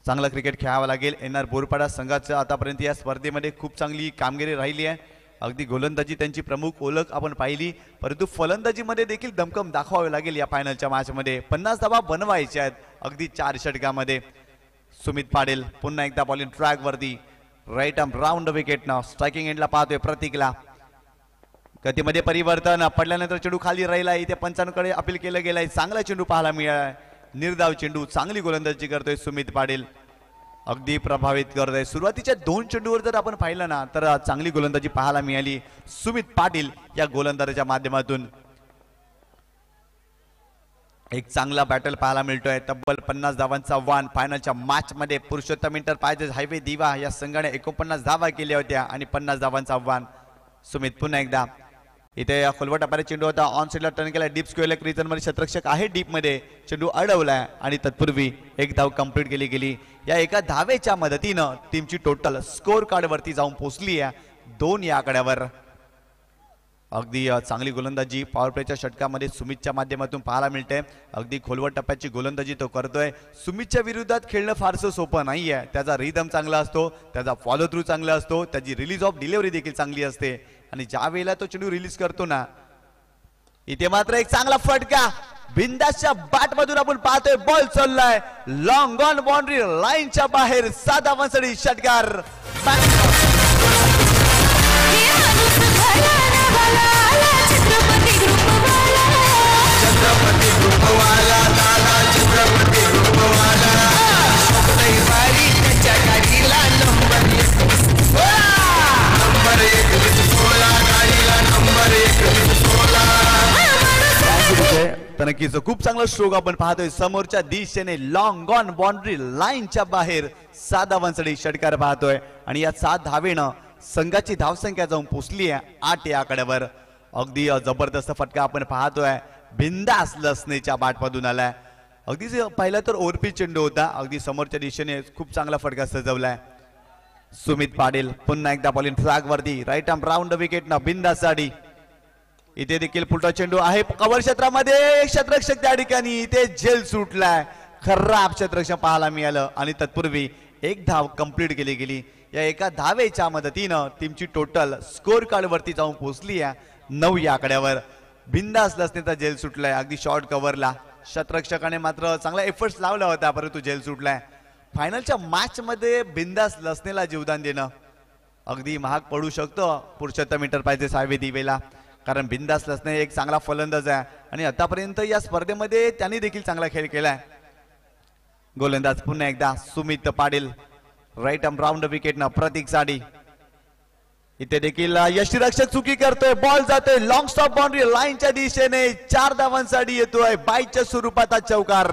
चांगलं क्रिकेट खेळावं लागेल. NR बोरपाडा संघाचं आतापर्यंत या स्पर्धेमध्ये खूप चांगली कामगिरी राहिली आहे. अगदी गोलंदाजी त्यांची प्रमुख ओळख आपण पाहिली, परंतु फलंदाजीमध्ये देखील दमकम दाखवावे लागेल या फायनलच्या मॅच मध्ये. 50 धावा बनवायच्या आहेत अगदी 4 षटकामध्ये. सुमित पाटील पुन्हा एकदा बॉलिंग ट्रॅक वरती राईट आर्म राऊंड विकेटनं. स्ट्रायकिंग एंडला पाहतोय प्रतीकला. गतीमध्ये परिवर्तन पडल्यानंतर चेंडू खाली राहिला. इथे पंचांकडे अपील केलं गेलंय. चांगला चेंडू पाहायला मिळाला. निर्धाव चेंडू, चांगली गोलंदाजी करतोय सुमित पाटील, अगदी प्रभावित करतोय. सुरुवातीच्या 2 चेंडूवर जर आपण पाहिलं ना तर चांगली गोलंदाजी पाहायला मिळाली सुमित पाटील या गोलंदाजाच्या माध्यमातून. एक चांगला बॅटल पाहायला मिळतोय. तब्बल 50 धावांचा आव्हान फायनलच्या मॅच मध्ये. पुरुषोत्तम एंटरप्राइजेस हायवे दिवा या संघाने 49 धावा केल्या होत्या आणि 50 धावांचा आव्हान. सुमित पुन्हा एकदा इथे खोलवट अपारे चेंडू होता, ऑन साईडला टर्न केला. डीप स्क्वेअर क्रिजन मध्ये शतरक्षक आहे डीप मध्ये. चेंडू अडवलाय आणि तत्पूर्वी एक धाव कंप्लीट केली गेली. या एका धावेच्या मदतीनं टीमची टोटल स्कोर कार्ड वरती जाऊन पोहोचली आहे 2 या आकड्यावर. अगदी चांगली गोलंदाजी पॉवर प्लेच्या षटकामध्ये सुमितच्या माध्यमातून पाहायला मिळते. अगदी खोलवट टप्प्याची गोलंदाजी तो करतोय. सुमितच्या विरोधात खेळणं फारसं सोपं नाहीये. त्याचा रिदम चांगला असतो, त्याचा फॉलो थ्रू चांगला असतो, त्याची रिलीज ऑफ डिलिव्हरी देखील चांगली असते आणि ज्या वेळेला तो चेंडू रिलीज करतो ना, इथे मात्र एक चांगला फटका बिंदासच्या बॅट मधून आपण पाहतोय. बॉल चाललाय लॉंग ऑन बाउंड्री लाईनच्या बाहेर. 7 धावांसाठी षटकार. छत्रपती ग्रुप वाला नक्कीच खूप चांगला स्ट्रोक आपण पाहतोय समोरच्या दिशेने लॉंग ऑन बाउंड्री लाईनच्या बाहेर 7 धावांसाठी षटकार पाहतोय आणि या 7 धावेनं संघाची धावसंख्या जाऊन पोचली आहे 8 या आकड्यावर. अगदी जबरदस्त फटका आपण पाहतोय बिंदास लसनेच्या बाटमधून आलाय. अगदी पहिला तर ओरपी चेंडू होता अगदी समोरच्या दिशेने खूप चांगला फटका सजवलाय. सुमित पाटील पुन्हा एकदा बॉलिंग फ्लॅग वरती राईट आर्म राऊंड विकेट ना बिंदास साठी. इथे देखील पुलटा चेंडू आहे कव्हर क्षेत्रामध्ये क्षेत्ररक्षक त्या ठिकाणी इथे झेल सुटलाय. खराब क्षेत्ररक्षण पाहायला मिळालं आणि तत्पूर्वी एक धाव कंप्लीट केली गेली. या एका धावेच्या मदतीनं टीमची टोटल स्कोर कार्ड वरती जाऊन पोहोचली आहे 9 या आकड्यावर. बिंदास लसनेचा झेल सुटलाय अगदी शॉर्ट कव्हरला. क्षेत्ररक्षकाने मात्र चांगला एफर्ट्स लावला होता परंतु झेल सुटलाय. फायनलच्या मॅच मध्ये बिंदास लसनेला जीवदान देणं अगदी महाग पडू शकतो पुरुषोत्तम एंटरप्राइजेस हायवे दिवेला. कारण बिंदास लसने एक चांगला फलंदाज आहे आणि आतापर्यंत या स्पर्धेमध्ये त्यांनी देखील चांगला खेळ केलाय. गोलंदाज पुन्हा एकदा Sumit Patil right arm round wicket ना प्रतीक साडी. इथे देखील यष्टीरक्षक चुकी करतोय बॉल जातोय लॉंग स्टॉप बाउंड्री लाईनच्या दिशेने 4 धावांसाठी येतोय बाईच्या स्वरूपात चौकार.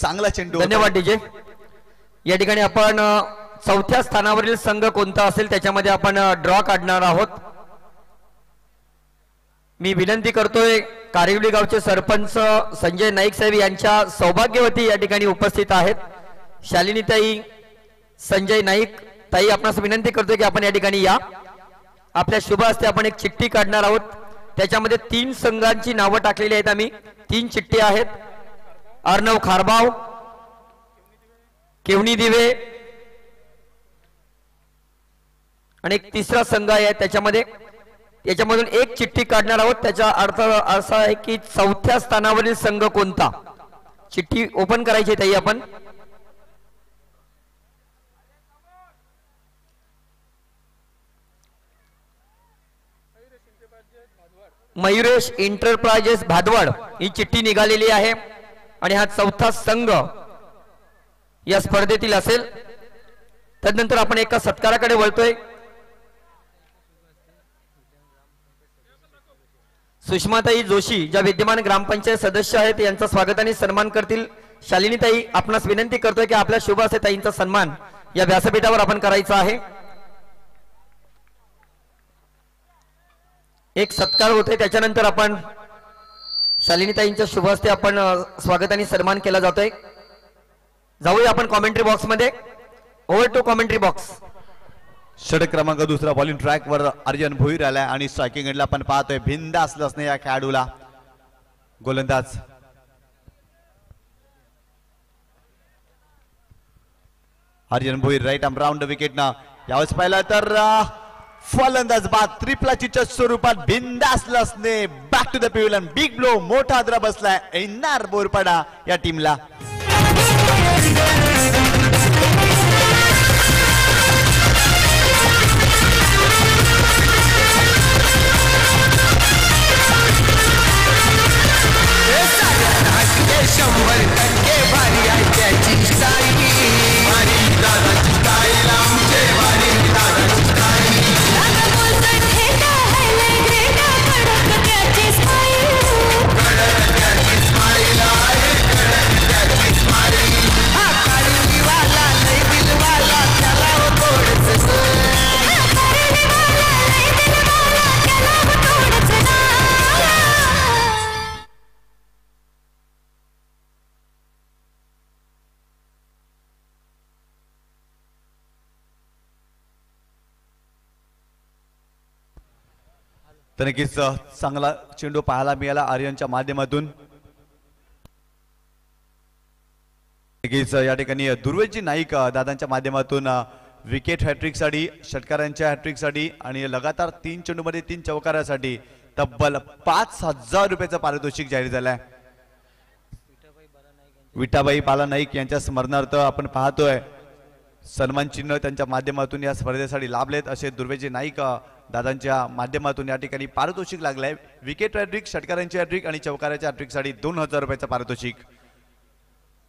चांगला चेंडू. धन्यवाद डीजे. या ठिकाणी आपण चौथ्या स्थानावरील संघ कोणता असेल त्याच्यामध्ये आपण ड्रॉ काढणार आहोत. मी विनंती करतोय कारिवली गावचे सरपंच संजय नाईक साहेब यांच्या सौभाग्यवती या ठिकाणी उपस्थित आहेत. शालिनीताई संजय नाईक ताई आपणास विनंती करतोय की आपण या ठिकाणी या. आपल्या शुभ हस्ते आपण एक चिठ्ठी काढणार आहोत. त्याच्यामध्ये 3 संघांची नावं टाकलेली आहेत. आम्ही 3 चिठ्ठी आहेत. अर्णव खारबाव केवणी दिवे आणि एक तिसरा संघ आहे त्याच्यामध्ये. याच्यामधून एक चिठ्ठी काढणार आहोत. त्याचा अर्थ असा आहे की चौथ्या स्थानावरील संघ कोणता. चिठ्ठी ओपन करायची ताई आपण. मयुरेश एंटरप्राइजेस भादवड ही चिठ्ठी निघालेली आहे आणि हा चौथा संघ या स्पर्धेतील असेल. तदनंतर आपण एका सत्काराकडे वळतोय. सुषमाताई जोशी ज्या विद्यमान ग्रामपंचायत सदस्य आहेत यांचा स्वागताने सन्मान करतील. शालिनीताई आपणास विनंती करतोय की आपल्या शुभ हस्ते ताईंचा सन्मान या व्यासपीठावर आपण करायचा आहे. एक सत्कार होते त्याच्यानंतर आपण शालिनीताईंच्या शुभ हस्ते आपण स्वागताने सन्मान केला जातोय. जाऊया आपण कॉमेंट्री बॉक्स मध्ये. Over to commentary box. षटक क्रमांक दुसरा बॉलिंग ट्रॅक वर अर्जन भोईर आलाय आणि स्ट्रायकिंग एंडला आपण पाहतोय बिंदास लसने या खेळाडूला. गोलंदाज Arjun Bhoir right arm round wicket ना यावेळेस पाहिला तर फलंदाज बाद त्रिफलाचीच्या स्वरूपात बिंदास लसने back to the pavilion. Big blow मोठा आदरा बसलाय एन्नार बोरपाडा या टीमला. तर नक्कीच चांगला चेंडू पाहायला मिळाला आर्यनच्या माध्यमातून. नक्कीच या ठिकाणी दुर्वेजी नाईक दादांच्या माध्यमातून विकेट हॅट्रिक साठी षटकारांच्या हॅट्रिक साठी आणि लगातार 3 चेंडूमध्ये 3 चौकारासाठी तब्बल 5000 रुपयाचं पारितोषिक जाहीर झालंय. विठाबाई बाला नाईक यांच्या स्मरणार्थ आपण पाहतोय सन्मान चिन्ह त्यांच्या माध्यमातून या स्पर्धेसाठी लाभलेत असे दुर्वेजी नाईक दादांच्या माध्यमातून या ठिकाणी पारितोषिक लागलंय. विकेट हॅट्रिक, षटकारांची हॅट्रिक आणि चौकाराच्या हॅट्रिकसाठी 2000 रुपयाचं पारितोषिक,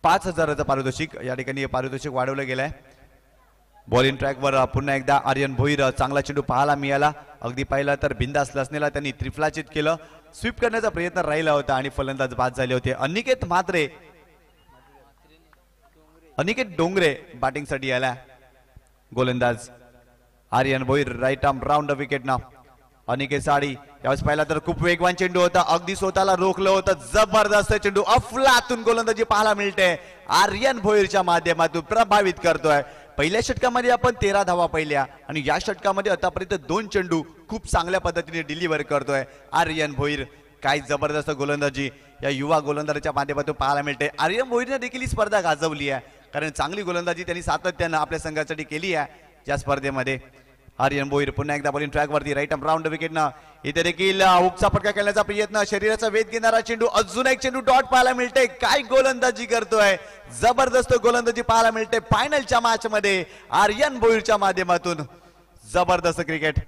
5000चं पारितोषिक या ठिकाणी पारितोषिक वाढवलं गेलंय. बॉलिंग ट्रॅकवर पुन्हा एकदा आर्यन भोईर, चांगला चेंडू पाहायला मिळाला. अगदी पाहिला तर बिंदास लसनेला त्यांनी त्रिफलाचित केलं. स्वीप करण्याचा प्रयत्न राहिला होता आणि फलंदाज बाद झाले होते. अनिकेत डोंगरे बॅटिंगसाठी आला. गोलंदाज Aryan Bhoir right arm round wicket ना. अनिकेत साडी यावेळेस पाहिला तर खूप वेगवान चेंडू होता, अगदी स्वतःला रोखलं होतं. जबरदस्त चेंडू अफलातून गोलंदाजी पाहायला मिळते. आर्यन भोईरच्या माध्यमातून प्रभावित करतोय. पहिल्या षटकामध्ये आपण 13 धावा पहिल्या आणि या षटकामध्ये आतापर्यंत 2 चेंडू खूप चांगल्या पद्धतीने डिलिव्हर करतोय आर्यन भोईर. काय जबरदस्त गोलंदाजी या युवा गोलंदाजाच्या माध्यमातून पाहायला मिळते. आर्यन भोईरने देखील ही स्पर्धा गाजवली आहे, कारण चांगली गोलंदाजी त्यांनी सातत्यानं आपल्या संघासाठी केली आहे या स्पर्धेमध्ये. आर्यन भोईर पुन्हा एकदा बॉलिंग ट्रॅकवरती राईट आर्म राऊंड विकेटनं. इथे देखील हुकचा फटका खेळण्याचा प्रयत्न, शरीराचा वेध घेणारा चेंडू, अजून एक चेंडू डॉट पाहायला मिळते. काय गोलंदाजी करतोय, जबरदस्त गोलंदाजी पाहायला मिळते फायनलच्या मॅच मध्ये आर्यन भोईरच्या माध्यमातून. जबरदस्त क्रिकेट,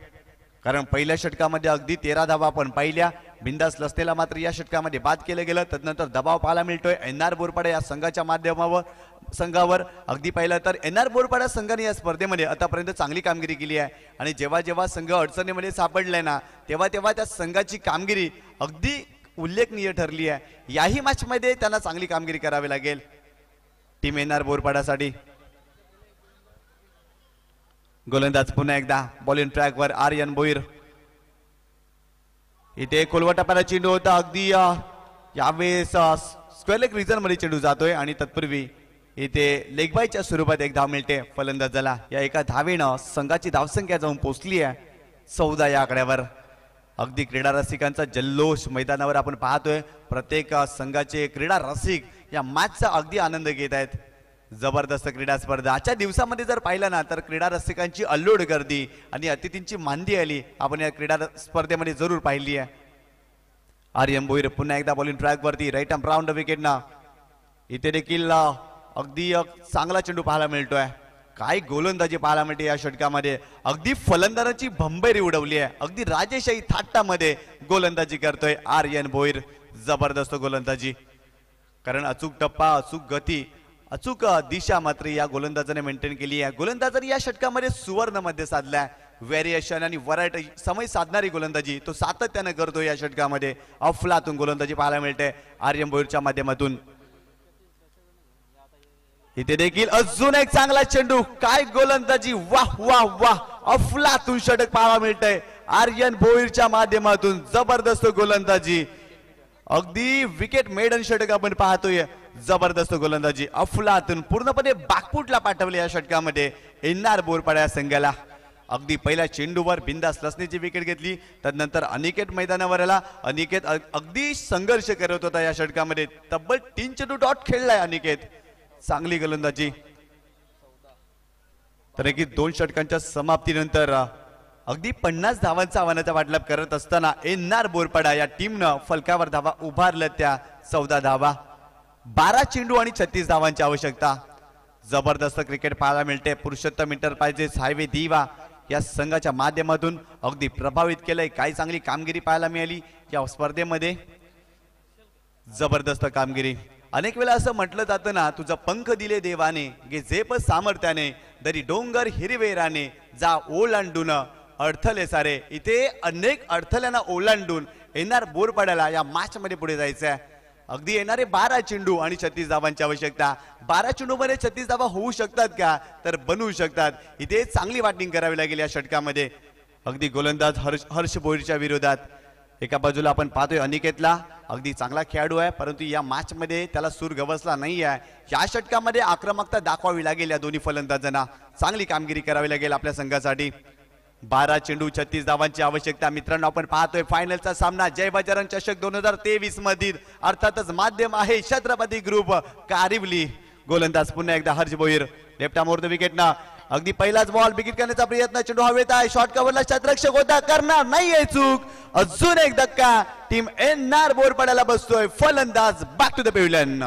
कारण पहिल्या षटकामध्ये अगदी 13 धावा आपण पाहिल्या. बिंदास लसनेला मात्र या षटकामध्ये बाद केलं गेलं. तदनंतर दबाव पाहायला मिळतोय NR बोरपाडा या संघाच्या संघावर. अगदी पाहिलं तर NR बोरपाडा संघाने या स्पर्धेमध्ये आतापर्यंत चांगली कामगिरी केली आहे आणि जेव्हा जेव्हा संघ अडचणीमध्ये सापडलाय ना, तेव्हा तेव्हा त्या संघाची कामगिरी अगदी उल्लेखनीय ठरली आहे. याही मॅच मध्ये त्यांना चांगली कामगिरी करावी लागेल टीम NR बोरपाडासाठी. गोलंदाज पुन्हा एकदा बॉलिंग ट्रॅकवर आर्यन भोईर. इथे कोलवटापाला चेंडू होता, अगदी यावेळेस स्क्वेअर लेग रिजन मध्ये चेंडू जातोय आणि तत्पूर्वी इथे लेगबायच्या स्वरूपात एक धाव मिळते फलंदाजाला. या एका धावेनं संघाची धावसंख्या जाऊन पोहोचली आहे 14 या आकड्यावर. अगदी क्रीडा रसिकांचा जल्लोष मैदानावर आपण पाहतोय. प्रत्येक संघाचे क्रीडा रसिक या मॅचचा अगदी आनंद घेत आहेत. जबरदस्त क्रीडा स्पर्धा आजच्या दिवसामध्ये जर पाहिलं ना, तर क्रीडा रसिकांची अल्लोड गर्दी आणि अतिथींची मांदी आली आपण या क्रीडा स्पर्धेमध्ये जरूर पाहिली आहे. आर्यन भोईर पुन्हा एकदा बॉलिंग ट्रॅकवरती राईट आर्म राऊंड विकेटना. इथे देखील अगदी चांगला चेंडू पाहायला मिळतोय. काय गोलंदाजी पाहायला मिळते या षटकामध्ये. अगदी फलंदाजाची भंबेरी उडवली आहे. अगदी राजेशाही थाटामध्ये गोलंदाजी करतोय आर्यन भोईर. जबरदस्त गोलंदाजी, कारण अचूक टप्पा, अचूक गती, अचूक दिशा मात्र या गोलंदाजाने मेंटेन केली आहे. गोलंदाजाने या षटकामध्ये सुवर्ण मध्ये साधलाय. व्हेरिएशन आणि व्हरायटी समय साधणारी गोलंदाजी तो सातत्याने करतो या षटकामध्ये. अफलातून गोलंदाजी पाहायला मिळते आर्यन भोईरच्या माध्यमातून. इथे देखील अजून एक चांगला चेंडू, काय गोलंदाजी, वाह वाह वाह, अफलातून षटक पाहायला मिळतंय आर्यन भोईरच्या माध्यमातून. जबरदस्त गोलंदाजी, अगदी विकेट मेडन षटक आपण पाहतोय. जबरदस्त गोलंदाजी, अफलातून पूर्णपणे बाकफुटला पाठवले या षटकामध्ये NR बोरपाडा संघाला. अगदी पहिल्या चेंडूवर बिंदास लसनेची विकेट घेतली. त्यानंतर अनिकेत मैदानावर आला. अनिकेत अगदी संघर्ष करत होता या षटकामध्ये. तब्बल 3 चेंडू डॉट खेळलाय अनिकेत. चांगली गोलंदाजी. तर की 2 षटकांच्या समाप्तीनंतर अगदी 50 धावांचा आव्हानाचा वाटप करत असताना NR बोरपाडा या टीमनं फलकावर धावा उभारल्या त्या 14 धावा. 12 चेंडू आणि 36 धावांची आवश्यकता. जबरदस्त क्रिकेट पाहायला मिळते. पुरुषोत्तम इंटरप्राइजेस हायवे दिवा या संघाच्या माध्यमातून अगदी प्रभावित केलंय. काही चांगली कामगिरी पाहायला मिळाली या स्पर्धेमध्ये. जबरदस्त कामगिरी. अनेक वेळा असं म्हटलं जातं ना, तुझं पंख दिले देवाने, गे झेप सामर्थ्याने, दरी डोंगर हिरवे राने, जा ओलांडून अडथळे सारे. इथे अनेक अडथळ्यांना ओलांडून NR बोरपाड्याला या मॅच मध्ये पुढे जायचं आहे. अगदी येणारे 12 चेंडू आणि 36 धावांची आवश्यकता. 12 चेंडू मध्ये 36 धावा होऊ शकतात का, तर बनवू शकतात. इथे चांगली बॅटिंग करावी लागेल या षटकामध्ये. अगदी गोलंदाज हर्ष भोईरच्या विरोधात. एका बाजूला आपण पाहतोय अनिकेतला, अगदी चांगला खेळाडू आहे, परंतु या मॅच मध्ये त्याला सूर गवसला नाही आहे. या षटकामध्ये आक्रमकता दाखवावी लागेल या दोन्ही फलंदाजांना. चांगली कामगिरी करावी लागेल आपल्या संघासाठी. 12 चेंडू 36 धावांची आवश्यकता. मित्रांनो, आपण पाहतोय फायनलचा सामना जय बजरंग चषक 2023 मधील. अर्थातच माध्यम आहे छत्रपती ग्रुप कारिवली. गोलंदाज पुन्हा एकदा Harsh Bhoir. Left arm the विकेटना. अगदी पहिलाच बॉल विकेट करण्याचा प्रयत्न. चेंडू हवेत आहे. शॉर्ट कव्हरला शतरक्षक होता, करणार नाहीये चूक. अजून एक धक्का. टीम NR बोरपाड्याला बसतोय. फलंदाज बॅक टू द पेव्हिलियन.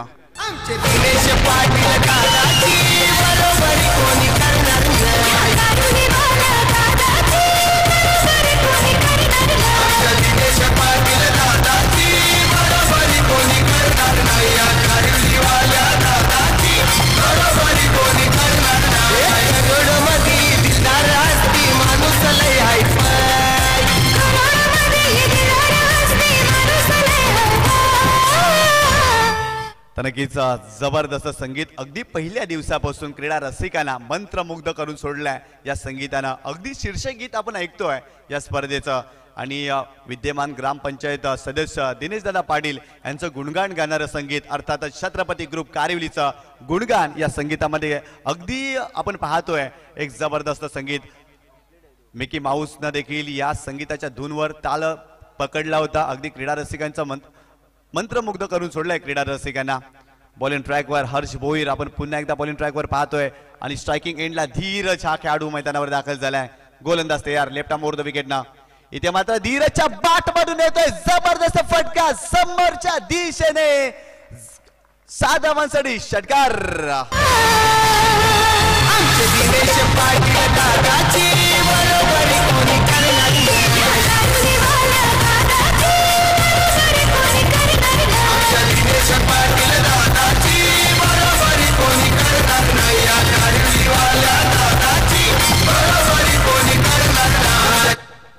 तर नक्कीच जबरदस्त संगीत अगदी पहिल्या दिवसापासून क्रीडा रसिकांना मंत्रमुग्ध करून सोडलाय या संगीतानं. अगदी शीर्षक गीत आपण ऐकतोय या स्पर्धेचं आणि विद्यमान ग्रामपंचायत सदस्य दिनेशदादा पाटील यांचं गुणगान गाणारं संगीत अर्थातच छत्रपती ग्रुप कारिवलीचं गुणगान या संगीतामध्ये अगदी आपण पाहतोय. एक जबरदस्त संगीत. मिकी माऊसनं देखील या संगीताच्या धूनवर ताल पकडला होता. अगदी क्रीडा रसिकांचं मंत्रमुग्ध करून सोडलाय क्रीडा रसिकांना. बॉलिंग ट्रॅकवर हर्ष भोईर आपण पुन्हा एकदा बॉलिंग ट्रॅकवर पाहतोय आणि स्ट्रायकिंग एंडला धीरज हा खेळाडू मैदानावर दाखल झालाय. गोलंदाज तयार लेफ्ट आर्म ओव्हर द विकेटना. इथे मात्र धीरजच्या बाट मधून येतोय जबरदस्त फटका समोरच्या दिशेने 7 धावांसाठी षटकार.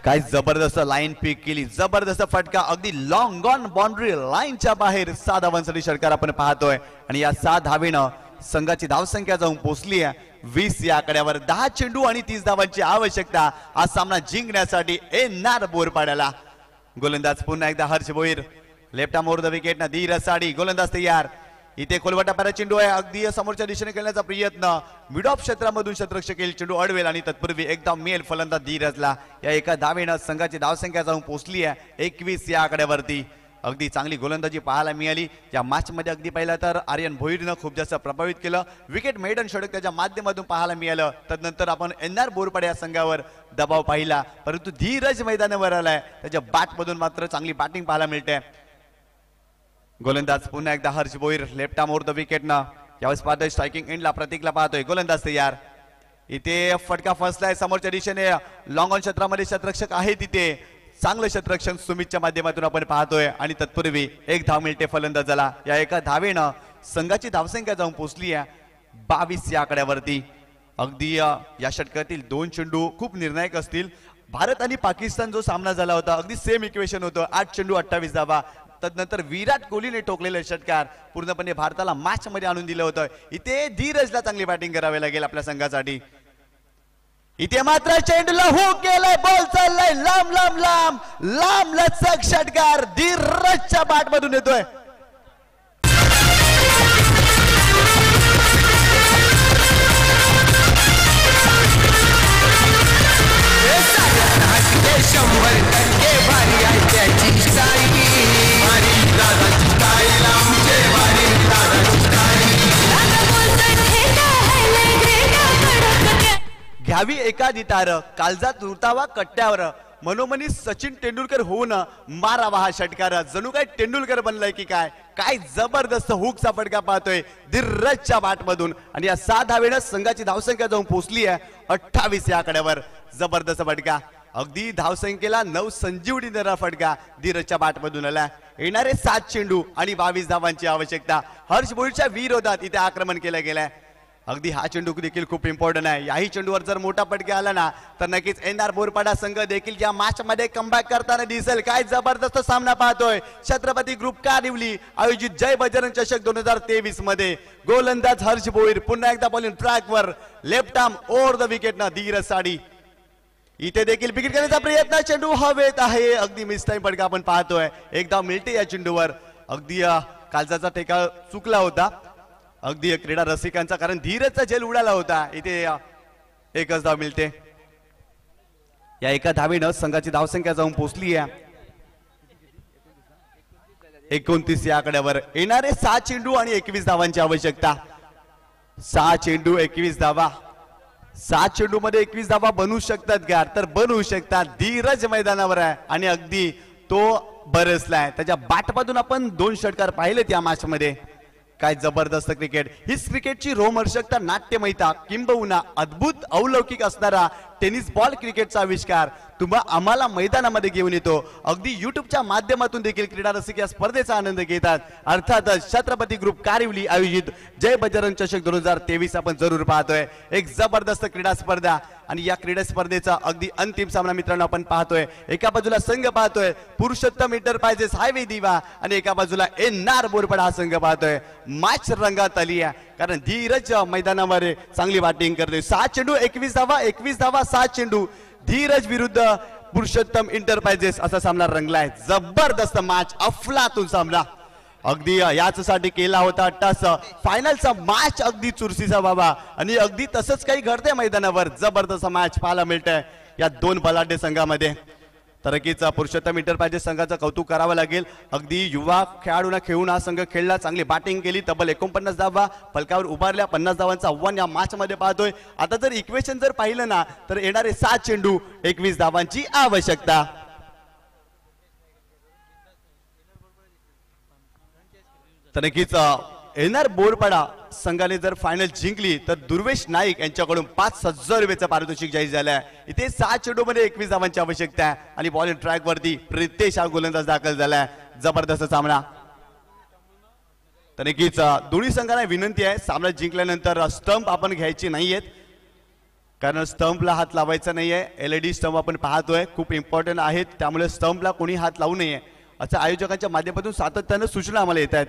काय जबरदस्त लाईन पिक केली. जबरदस्त फटका अगदी लॉंग ऑन बाउंड्री लाईनच्या बाहेर 7 धावांसाठी षटकार आपण पाहतोय आणि या 7 धावेनं संघाची धावसंख्या जाऊन पोहोचली आहे 20 या आकड्यावर. 10 चेंडू आणि 30 धावांची आवश्यकता हा सामना जिंकण्यासाठी येणार बोरपाड्याला. गोलंदाज पुन्हा एकदा Harsh Bhoir left arm over the wicket ना. धीरज साडी गोलंदाज तयार. इथे खोलवटा पारा चेंडू आहे अगदी समोरच्या दिशेने खेळण्याचा प्रयत्न. मिड ऑफ क्षेत्रामधून शतरक्षक येईल चेंडू अडवेल आणि तत्पूर्वी एकदम मेल फलंदाज धीरजला. या एका धावेनं संघाची धावसंख्या जाऊन पोहोचली आहे 21 या आकड्यावरती. अगदी चांगली गोलंदाजी पाहायला मिळाली या मॅच मध्ये. अगदी पहिला तर आर्यन भोईरनं खूप जास्त प्रभावित केलं. विकेट मेडन षटक त्याच्या माध्यमातून पाहायला मिळालं. तदनंतर आपण एनआर बोरपाडे या संघावर दबाव पाहिला परंतु धीरज मैदानावर आलाय. त्याच्या बॅट मधून मात्र चांगली बॅटिंग पाहायला मिळते. गोलंदाज पुन्हा एकदा Harsh Bhoir left arm over the wicket ना. यावेळेस पाहतोय स्ट्रायकिंग एंडला प्रतीकला पाहतोय. गोलंदाज तयार. इथे फटका फसलाय समोरच्या दिशेने. लॉंग ऑन क्षेत्रामध्ये शतरक्षक आहे तिथे. चांगलं शतरक्षण सुमितच्या माध्यमातून आपण पाहतोय आणि तत्पूर्वी 1 धाव मिळते फलंदाजाला. या एका धावेनं संघाची धावसंख्या जाऊन पोहोचली आहे 22 या आकड्यावरती. अगदी या षटकातील 2 चेंडू खूप निर्णायक असतील. भारत आणि पाकिस्तान जो सामना झाला होता अगदी सेम इक्वेशन होतं. 8 चेंडू 28 धावा. तदनंतर विराट कोहलीने ठोकलेले षटकार पूर्णपणे भारताला मॅच मध्ये आणून दिलं होतं. इथे धीरजला चांगली बॅटिंग करावी लागेल आपल्या संघासाठी. इथे मात्र चेंडूला हुक केलाय. बॉल चाललाय लांब लांब लांब लांब लचक षटकार धीरजच्या बॅट मधून येतोय. घ्यावी एकाधितार कालजात रुतावा कट्ट्यावर. मनोमनी सचिन तेंडुलकर होऊन मारावा हा षटकार. जणू काय तेंडुलकर बनलाय की काय. काय जबरदस्त हुकचा फटका पाहतोय धीरजच्या बॅट मधून आणि या 7 धावेनं संघाची धावसंख्या जाऊन पोहोचली आहे 28 या आकड्यावर. जबरदस्त फटका. अगदी धावसंख्येला 9 संजीवनी देणारा फटका धीरजच्या बॅट मधून आला. येणारे 7 चेंडू आणि 22 धावांची आवश्यकता. हर्ष भोईरच्या विरोधात इथे आक्रमण केलं गेलंय. अगदी हा चेंडू देखील खूप इम्पॉर्टंट आहे. याही चेंडूवर जर मोठा फटका आला ना तर नक्कीच एनआर बोरपाडा संघ देखील या मॅच मध्ये कमबॅक करताना दिसेल. काय जबरदस्त सामना पाहतोय छत्रपती ग्रुप कारिवली आयोजित जय बजरंग चषक 2023 मध्ये. गोलंदाज हर्ष भोईर पुन्हा एकदा बॉलिंग ट्रॅकवर left arm over the wicket ना. धीरज साडी इथे देखील विकेट घेण्याचा प्रयत्न. चेंडू हवेत आहे. अगदी मिस टाइम फटका आपण पाहतोय. एकदा मिळते या चेंडूवर. अगदी कालजाचा टेका चुकला होता अगदी क्रीडा रसिकांचा कारण धीरजचा झेल उडाला होता. इथे 1च धाव मिळते. या एका धावेनं संघाची धावसंख्या जाऊन पोहोचली आहे 29 या आकड्यावर. येणारे 7 चेंडू आणि 21 धावांची आवश्यकता. 6 चेंडू 21 धावा. 7 चेंडू मध्ये 21 धावा बनवू शकतात का तर बनवू शकतात. धीरज मैदानावर आहे आणि अगदी तो बरसलाय. त्याच्या बॅटमधून आपण 2 षटकार पाहिलेत या मॅच मध्ये. काय जबरदस्त क्रिकेट. हीच क्रिकेटची रोमहर्षकता, नाट्यमयता किंबहुना अद्भुत अलौकिक असणारा टेनिस बॉल क्रिकेटचा आविष्कार तुम्हा आम्हाला मैदानामध्ये घेऊन येतो. अगदी युट्यूबच्या माध्यमातून देखील क्रीडा रसिक या स्पर्धेचा आनंद घेतात. अर्थातच छत्रपती ग्रुप कारिवली आयोजित जय बजरंग चषक 2023 आपण जरूर पाहतोय. एक जबरदस्त क्रीडा स्पर्धा आणि या क्रीडा स्पर्धेचा अगदी अंतिम सामना मित्रांनो आपण पाहतोय. एका बाजूला संघ पाहतोय पुरुषोत्तम एंटरप्राइजेस हायवे दिवा आणि एका बाजूला एनआर बोरपड हा संघ पाहतोय. मॅच रंगात आली आहे कारण धीरज मैदानावर चांगली बॅटिंग करते. 6 चेंडू 21 धावा 21 धावा 6 चेंडू. धीरज विरुद्ध पुरुषोत्तम एंटरप्राइजेस असा सामना रंगलाय. जबरदस्त मॅच, अफलातून सामना अगदी याचसाठी केला होता टस. फायनलचा मॅच अगदी चुरशीचा बाबा आणि अगदी तसंच काही घडते मैदानावर. जबरदस्त मॅच पाहायला मिळतंय या दोन बलाढ्य संघामध्ये. तर नक्कीच पुरुषोत्तम एंटरप्राइजेस संघाचं कौतुक करावं लागेल. अगदी युवा खेळाडूंना खेळून हा संघ खेळला, चांगली बॅटिंग केली, तब्बल 49 धावा फलकावर उभारल्या. 50 धावांचं आव्हान या मॅच मध्ये पाहतोय. आता जर इक्वेशन जर पाहिलं ना तर येणारे 7 चेंडू 21 धावांची आवश्यकता. तर नक्कीच एनआर बोरपाडा संघाने जर फायनल जिंकली तर दुर्वेश नाईक यांच्याकडून 5,000 रुपयाचं पारितोषिक जाहीर झालंय. इथे 6 चेंडू मध्ये 21 धावांची आवश्यकता आहे आणि बॉलिंग ट्रॅक वरती प्रितेश हा गोलंदाज दाखल झालाय. जबरदस्त सामना. तर नक्कीच दोन्ही संघांना विनंती आहे सामना जिंकल्यानंतर स्टंप आपण घ्यायची नाहीयेत कारण स्टंपला हात लावायचा नाहीये. LED स्टंप आपण पाहतोय खूप इम्पॉर्टंट आहेत त्यामुळे स्टंपला कोणी हात लावू नये असं आयोजकांच्या माध्यमातून सातत्यानं सूचना आम्हाला येत आहेत.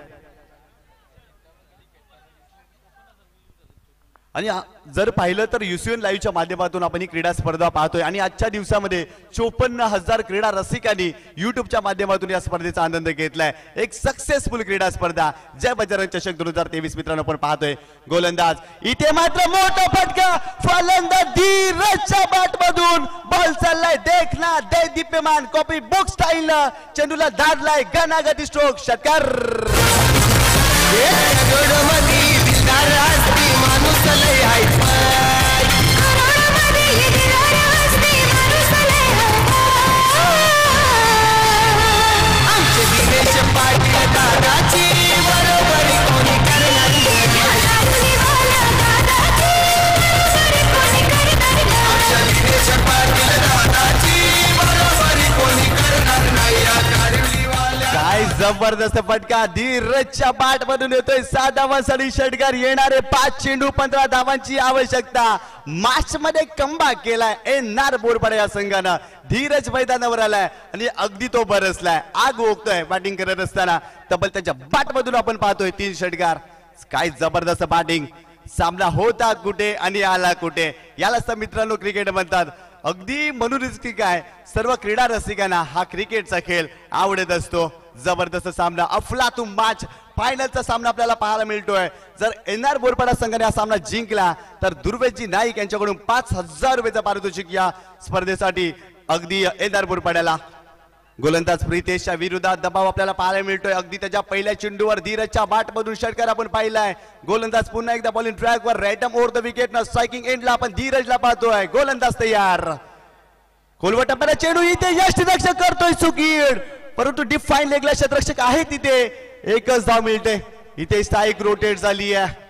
आणि जर पाहिलं तर UCN लाईव्हच्या माध्यमातून आपण ही क्रीडा स्पर्धा पाहतोय आणि आजच्या दिवसामध्ये 54,000 क्रीडा रसिकांनी युट्यूबच्या माध्यमातून या स्पर्धेचा आनंद घेतलाय. एक सक्सेसफुल क्रीडा स्पर्धा जय बजरंग चषक 2023 मित्रांनो आपण पाहतोय. गोलंदाज इथे मात्र मोठा फटका, फलंदाज धीरजच्या बॅट मधून बॉल चाललाय देखना दे दिप्यमान कॉपी बुक स्टाईल चेंडूला धाडलाय गणागती स्ट्रोक. षटकार काय जबरदस्त फटका धीरजच्या बॅट मधून येतोय. 7 धावांसाठी षटकार. येणारे 5 चेंडू 15 धावांची आवश्यकता. मॅच मध्ये कमबॅक केलाय एनआर बोरपाडा या संघानं. धीरज मैदानावर आलाय आणि अगदी तो बरसलाय, आग ओकतोय बॅटिंग करत असताना. तब्बल त्याच्या बॅट मधून आपण पाहतोय 3 षटकार. काय जबरदस्त बॅटिंग. सामना होता कुठे आणि आला कुठे यालाच तर मित्रांनो क्रिकेट म्हणतात. अगदी मनोरंजक आहे. सर्व क्रीडा रसिकांना हा क्रिकेटचा खेळ आवडत असतो. जबरदस्त सामना, अफलातून मॅच, फायनलचा सामना आपल्याला पाहायला मिळतोय. जर एनआर बोरपाडा संघाने हा सामना जिंकला तर दुर्वेशजी नाईक यांच्याकडून 5,000 रुपयाचं पारितोषिक या स्पर्धेसाठी अगदी एनआर बोरपाड्याला. गोलंदाज प्रितेशच्या विरोधात दबाव आपल्याला पाहायला मिळतोय. अगदी त्याच्या पहिल्या चेंडूवर धीरजच्या बॅट मधून षटकार आपण पाहिलाय. गोलंदाज पुन्हा एकदा बॉलिंग ट्रॅकवर राईटम ओव्हर द विकेट न स्ट्रायकिंग एंडला आपण धीरजला पाहतोय. गोलंदाज तयार. खोलवर टप्प्याला चेंडू इथे यष्टिरक्षक करतोय सुकीड परंतु डिफाईन लेगला क्षेत्ररक्षक आहे तिथे. एकच धाव मिळते. इथे स्ट्राईक रोटेट झाली आहे.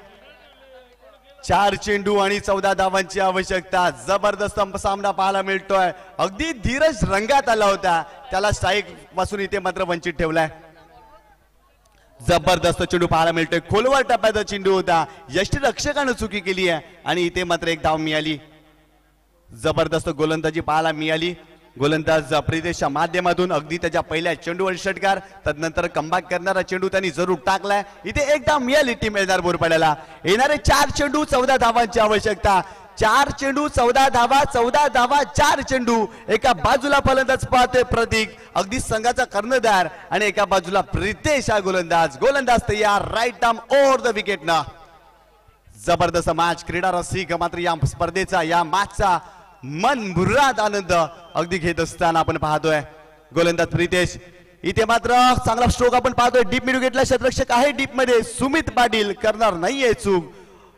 4 चेंडू आणि 14 धावांची आवश्यकता. जबरदस्त सामना पाहायला मिळतोय. अगदी धीरज रंगात आला होता, त्याला स्ट्राईक पासून इथे मात्र वंचित ठेवलाय. जबरदस्त चेंडू पाहायला मिळतोय. खोलवर टप्प्याचा चेंडू होता, यष्टिरक्षकानं चुकी केली आहे आणि इथे मात्र एक धाव मिळाली. जबरदस्त गोलंदाजी पाहायला मिळाली. गोलंदाज प्रितेशच्या माध्यमातून अगदी त्याच्या पहिल्या चेंडूवर षटकार, तदनंतर कमबॅक करणारा चेंडू त्यांनी जरूर टाकलाय. इथे एकदा मिळाली टीम एनआर बोरपाड्याला. येणारे 4 चेंडू 14 धावांची आवश्यकता. 4 चेंडू 14 धावा, 14 धावा 4 चेंडू. एका बाजूला फलंदाज पाहतोय प्रतीक, अगदी संघाचा कर्णधार, आणि एका बाजूला प्रितेश हा गोलंदाज. गोलंदाज तयार, right arm over the wicket ना. जबरदस्त मॅच. क्रीडा रसिक मात्र या स्पर्धेचा, या मॅचचा मनमुराद आनंद अगदी घेत असताना आपण पाहतोय. गोलंदाज प्रितेश इथे मात्र चांगला स्ट्रोक आपण पाहतोय. डीप मिड विकेटला क्षेत्ररक्षक आहे डीप मध्ये. सुमित पाटील करणार नाहीये चूक.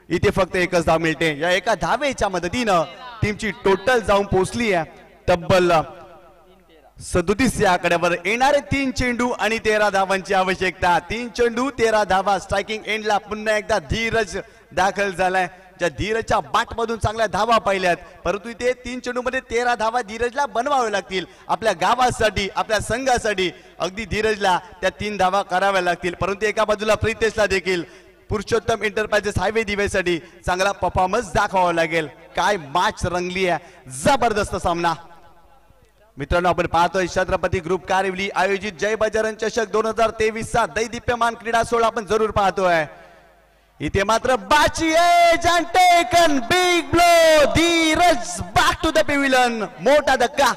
इथे फक्त एकच धाव मिळते. या एका धावेच्या मदतीनं टीमची टोटल जाऊन पोहोचली आहे तब्बल 37 या आकड्यावर येणारे 3 चेंडू आणि 13 धावांची आवश्यकता. 3 चेंडू 13 धावा. स्ट्रायकिंग एंडला पुन्हा एकदा धीरज दाखल झालाय. ज्या धीरजच्या बाट मधून चांगल्या धावा पाहिल्यात, परंतु इथे 3 चेंडू मध्ये 13 धावा धीरजला बनवाव्या लागतील. आपल्या गावासाठी, आपल्या संघासाठी अगदी धीरजला त्या 3 धावा कराव्या लागतील. परंतु एका बाजूला प्रितेशला देखील पुरुषोत्तम एंटरप्राइजेस हायवे दिवेसाठी चांगला परफॉर्मन्स दाखवावा लागेल. काय मॅच रंगली आहे, जबरदस्त सामना. मित्रांनो, आपण पाहतोय छत्रपती ग्रुप कारिवली आयोजित जय बजरंग चषक 2023 चा दैदिप्यमान क्रीडा सोहळा आपण जरूर पाहतोय. इथे मात्र बाची edge and taken big blow. Dheeraj back to the pavilion. मोठा धक्का.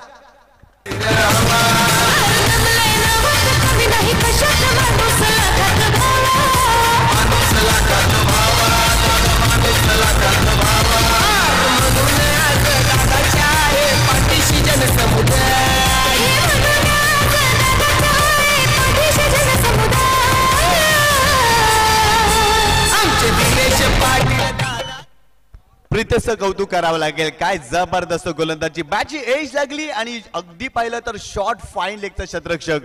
प्रितेशचं कौतुक करावं लागेल. काय जबरदस्त गोलंदाजी. बॅटची एज लागली आणि अगदी पाहिलं तर शॉर्ट फाईन लेगचा क्षेत्ररक्षक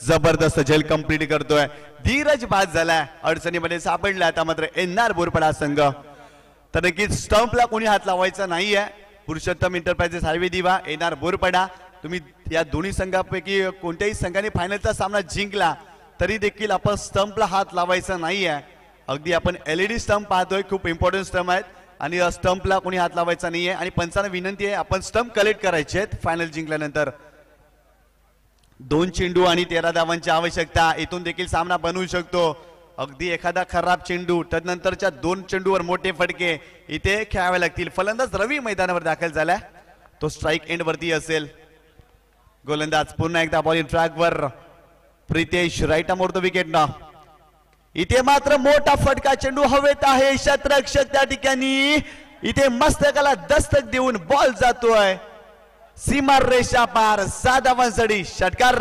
जबरदस्त झेल कंप्लीट करतोय. धीरज बाद झालाय, अडचणीमध्ये सापडला. आता मात्र एनआर बोरपडा संघ. तर नक्कीच स्टंपला कोणी हात लावायचा नाहीये. पुरुषोत्तम एंटरप्राइजेस हायवे दिवा, एनआर बोरपडा. तुम्ही या दोन्ही संघापैकी कोणत्याही संघाने फायनलचा सामना जिंकला तरी देखील आपण स्टंपला हात लावायचा नाहीये. अगदी आपण एलईडी स्टंप पाहतोय, खूप इम्पॉर्टंट स्टंप आहेत आणि स्टंपला कोणी हात लावायचा नाहीये. आणि पंचांना विनंती आहे, आपण स्टंप कलेक्ट करायचे आहेत फायनल जिंकल्यानंतर. 2 चेंडू आणि 13 धावांची आवश्यकता. इथून देखील सामना बनवू शकतो. अगदी एखादा खराब चेंडू, तदनंतरच्या 2 चेंडूवर मोठे फटके इथे खेळावे लागतील. फलंदाज रवी मैदानावर दाखल झालाय, तो स्ट्राईक एंड वरती असेल. गोलंदाज पुन्हा एकदा बॉलिंग ट्रॅकवर. प्रितेश राईट मोडतो विकेट ना. इथे मात्र मोठा फटका, चेंडू हवेत आहे. क्षेत्ररक्षक त्या ठिकाणी इथे मस्तकाला दस्तक देऊन बॉल जातोय सीमा रेषा पार. 7 धावांसाठी षटकार.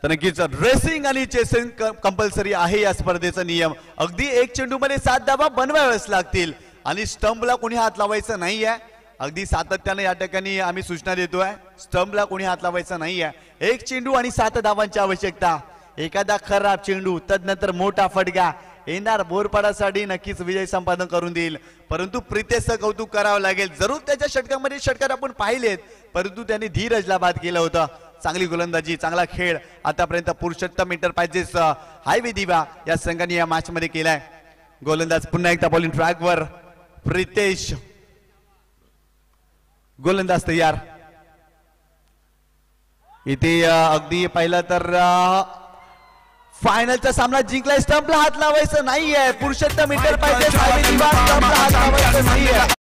तर नक्कीच रेसिंग आणि चेसिंग कंपल्सरी आहे या स्पर्धेचा नियम. अगदी 1 चेंडू मध्ये 7 धावा बनवाव्याच लागतील आणि स्टंपला कोणी हात लावायचं नाहीये. अगदी सातत्याने या ठिकाणी आम्ही सूचना देतोय, स्टंपला कोणी हात लावायचा नाहीये. 1 चेंडू आणि 7 धावांची आवश्यकता. एखादा खराब चेंडू, तदनंतर मोठा फटका येणार बोरपाडासाठी नक्कीच विजय संपादन करून देईल. परंतु प्रितेशचं कौतुक करावं लागेल. जरूर त्याच्या षटकामध्ये षटकार आपण पाहिलेत, परंतु त्यांनी धीरजला बाद केलं होतं. चांगली गोलंदाजी, चांगला खेळ आतापर्यंत पुरुषोत्तम एंटरप्राइजेस हायवे दिवा या संघाने या मॅच मध्ये केलाय. गोलंदाज पुन्हा एकदा बॉलिंग ट्रॅकवर. प्रितेश गोलंदाज तयार. इथे अगदी पाहिलं तर फायनलचा सामना जिंकलाय. स्टंपला हात लावायचं नाहीये. पुरुषोत्तम एंटरप्राइजेस हायवे दिवा, स्टंपला हात लावायचं नाहीये.